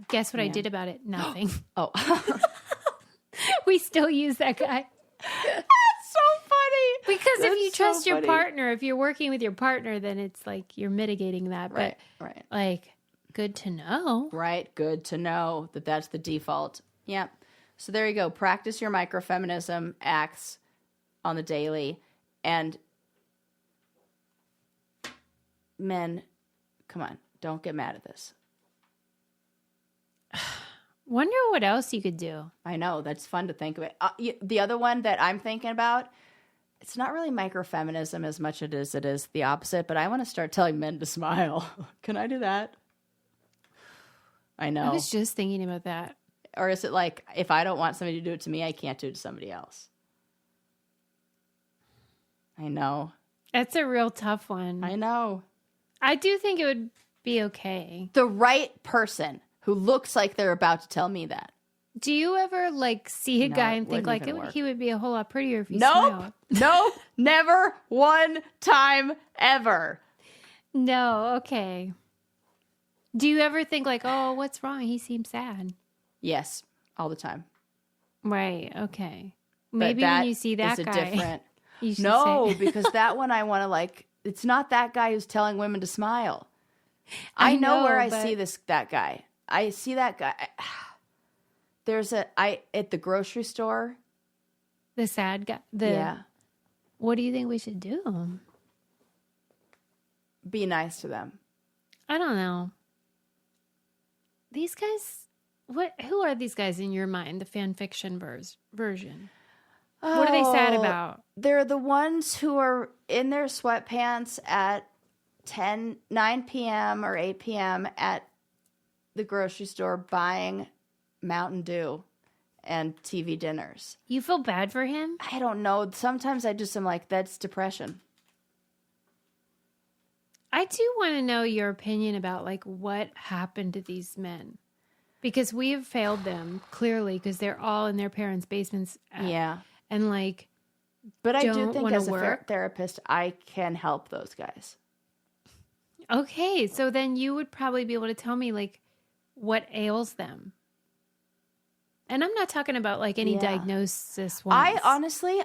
Guess what I did about it? Nothing. Oh. We still use that guy. That's so funny. Because if you trust your partner, if you're working with your partner, then it's like you're mitigating that. But right. Like, good to know. Right. Good to know that that's the default. Yeah. So there you go. Practice your microfeminism acts on the daily. And men, come on, don't get mad at this. Wonder what else you could do. I know, that's fun to think about. The other one that I'm thinking about, it's not really microfeminism as much as it is the opposite, but I want to start telling men to smile. Can I do that? I know. I was just thinking about that. Or is it like, if I don't want somebody to do it to me, I can't do it to somebody else? I know. That's a real tough one. I know. I do think it would be okay. The right person who looks like they're about to tell me that. Do you ever like see a guy and think like he would be a whole lot prettier if he smiled? Nope. Never one time ever. No. Okay. Do you ever think like, oh, what's wrong? He seems sad. Yes. All the time. Right. Okay. Maybe when you see that guy. Different. No, because that one I want to like, it's not that guy who's telling women to smile. I know where I see that guy. I see that guy. There's at the grocery store. The sad guy. Yeah. What do you think we should do? Be nice to them. I don't know. These guys, who are these guys in your mind? The fan fiction version. Oh, what are they sad about? They're the ones who are in their sweatpants at 9 p.m. or 8 p.m. at the grocery store buying Mountain Dew and TV dinners. You feel bad for him? I don't know. Sometimes I just am like, that's depression. I do want to know your opinion about like what happened to these men. Because we have failed them, clearly, because they're all in their parents' basements. And like, but I do think as a therapist, I can help those guys. Okay, so then you would probably be able to tell me like what ails them. And I'm not talking about like any diagnosis ones.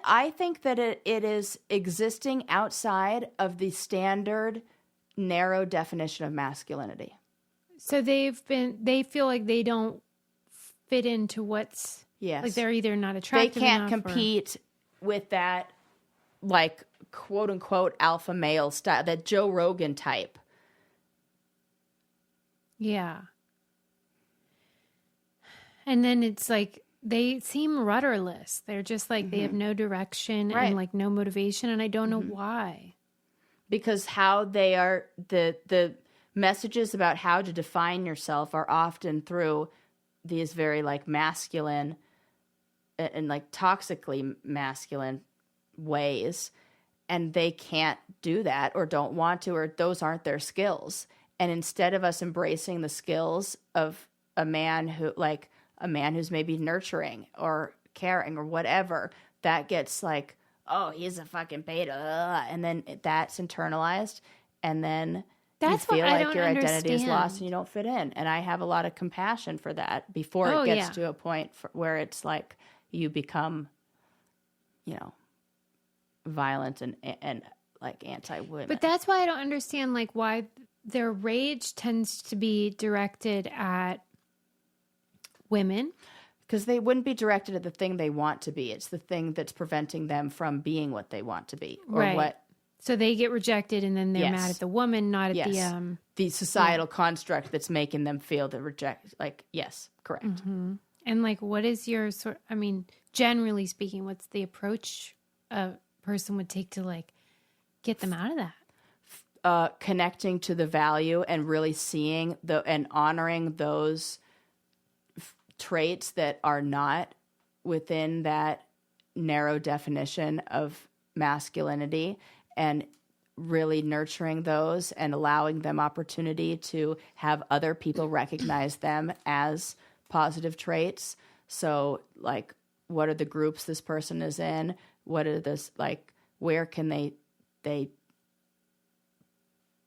I think that it is existing outside of the standard narrow definition of masculinity. So they feel like they don't fit into what's like they're either not attractive enough. They can't compete with that like quote unquote alpha male style, that Joe Rogan type. Yeah. And then it's like they seem rudderless. They're just like they have no direction and like no motivation, and I don't know why. Because how they are the messages about how to define yourself are often through these very like masculine and like toxically masculine ways, and they can't do that or don't want to, or those aren't their skills. And instead of us embracing the skills of a man who's maybe nurturing or caring or whatever, that gets like, oh, he's a fucking beta, and then that's internalized, and then that's you feel like your understand. Identity is lost and you don't fit in. And I have a lot of compassion for that before it gets to a point where it's like you become, violent and like anti-women. But that's why I don't understand like why their rage tends to be directed at women. Because they wouldn't be directed at the thing they want to be. It's the thing that's preventing them from being what they want to be. Or what. So they get rejected and then they're mad at the woman, not at the societal construct that's making them feel the reject. Like, yes, correct. Mm-hmm. And like, what is your generally speaking, what's the approach a person would take to like get them out of that? connecting to the value and really seeing and honoring those traits that are not within that narrow definition of masculinity, and really nurturing those and allowing them opportunity to have other people recognize them as positive traits. So like, what are the groups this person is in? What are this, like, where can they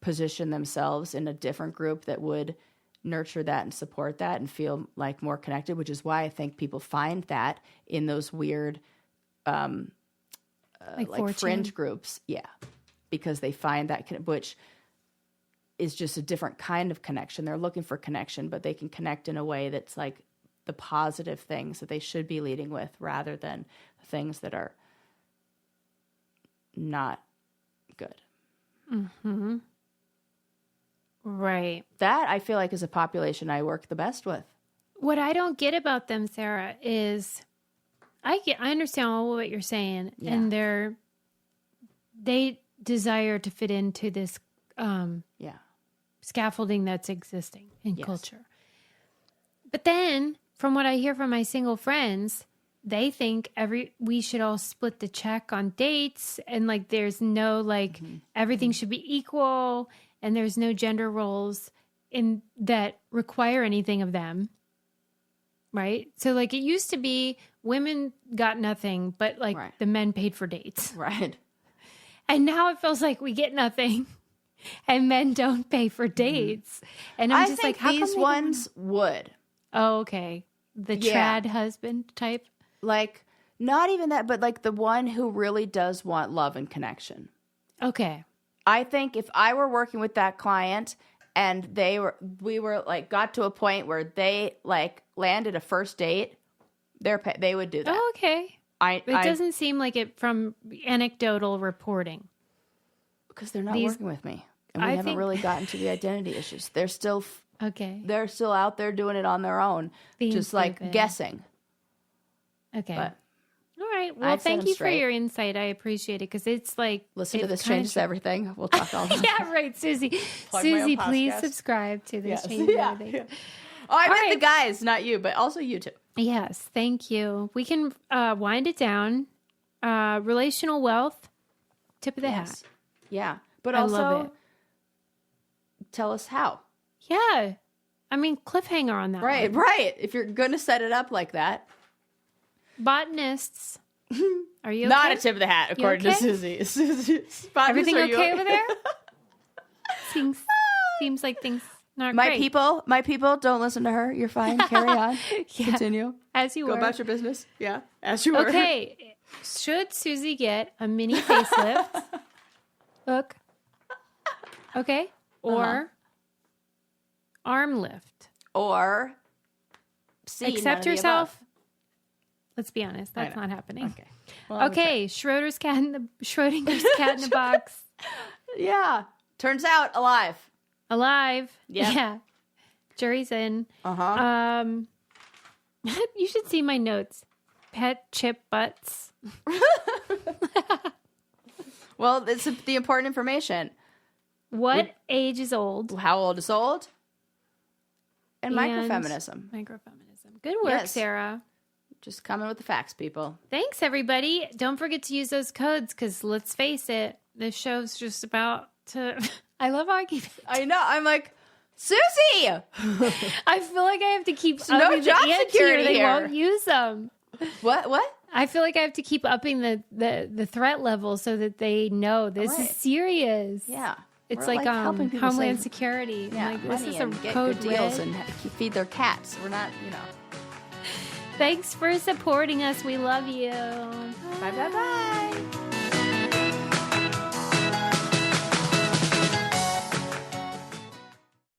position themselves in a different group that would nurture that and support that and feel like more connected, which is why I think people find that in those weird, like fringe groups. Yeah. Because they find that, which is just a different kind of connection. They're looking for connection, but they can connect in a way that's like the positive things that they should be leading with, rather than things that are not good. Mm-hmm. Right. That, I feel like, is a population I work the best with. What I don't get about them, Sarah, is I understand all what you're saying, and they desire to fit into this scaffolding that's existing in culture. But then, from what I hear from my single friends, they think we should all split the check on dates, and like there's no like everything should be equal, and there's no gender roles in that require anything of them. Right? So like it used to be women got nothing, but like the men paid for dates. Right. And now it feels like we get nothing and men don't pay for dates. And I'm just like, how come these ones would? Oh, okay. The trad husband type? Like, not even that, but like the one who really does want love and connection. Okay. I think if I were working with that client and we were like, got to a point where they like landed a first date, they would do that. Oh, okay. It doesn't seem like it from anecdotal reporting. Because they're not working with me. And we haven't really gotten to the identity issues. They're still they're still out there doing it on their own. Just like guessing. Okay. But all right. Well, thank you for your insight. I appreciate it, because it's like... Listen to This Changes Everything. We'll talk all about Yeah, right, Susie. Susie, please subscribe to This Changes Everything. Yeah. Oh, I meant the guys, not you, but also you too. Yes, thank you. We can wind it down. Relational wealth, tip of the hat. Yeah, but also tell us how. Yeah. I mean, cliffhanger on that. Right, one. right. If you're going to set it up like that. Botanists. Are you okay? Not a tip of the hat, according to Susie. Everything okay over there? Seems like things not great. My people, don't listen to her. You're fine. Carry on. Continue. As you were. Go about your business. Yeah, as you were. Okay. Should Susie get a mini facelift? Look. Okay. Or arm lift. Or accept yourself. Let's be honest. That's not happening. Okay. Well, okay. Schrodinger's cat in the box. Yeah. Turns out alive. Yep. Yeah. Jury's in. You should see my notes. Pet chip butts. Well, it's the important information. What age is old? How old is old? And microfeminism. Good work, Sarah. Just coming with the facts, people. Thanks, everybody. Don't forget to use those codes, because let's face it, this show's just about to... I love how I keep... I know. I'm like, Susie! I feel like I have to keep... No job security They here. won't use them. What? I feel like I have to keep upping the threat level so that they know this is serious. Yeah. It's like Homeland Security. Yeah, like, this is a get code good deals red. and feed their cats. We're not, Thanks for supporting us. We love you. Bye.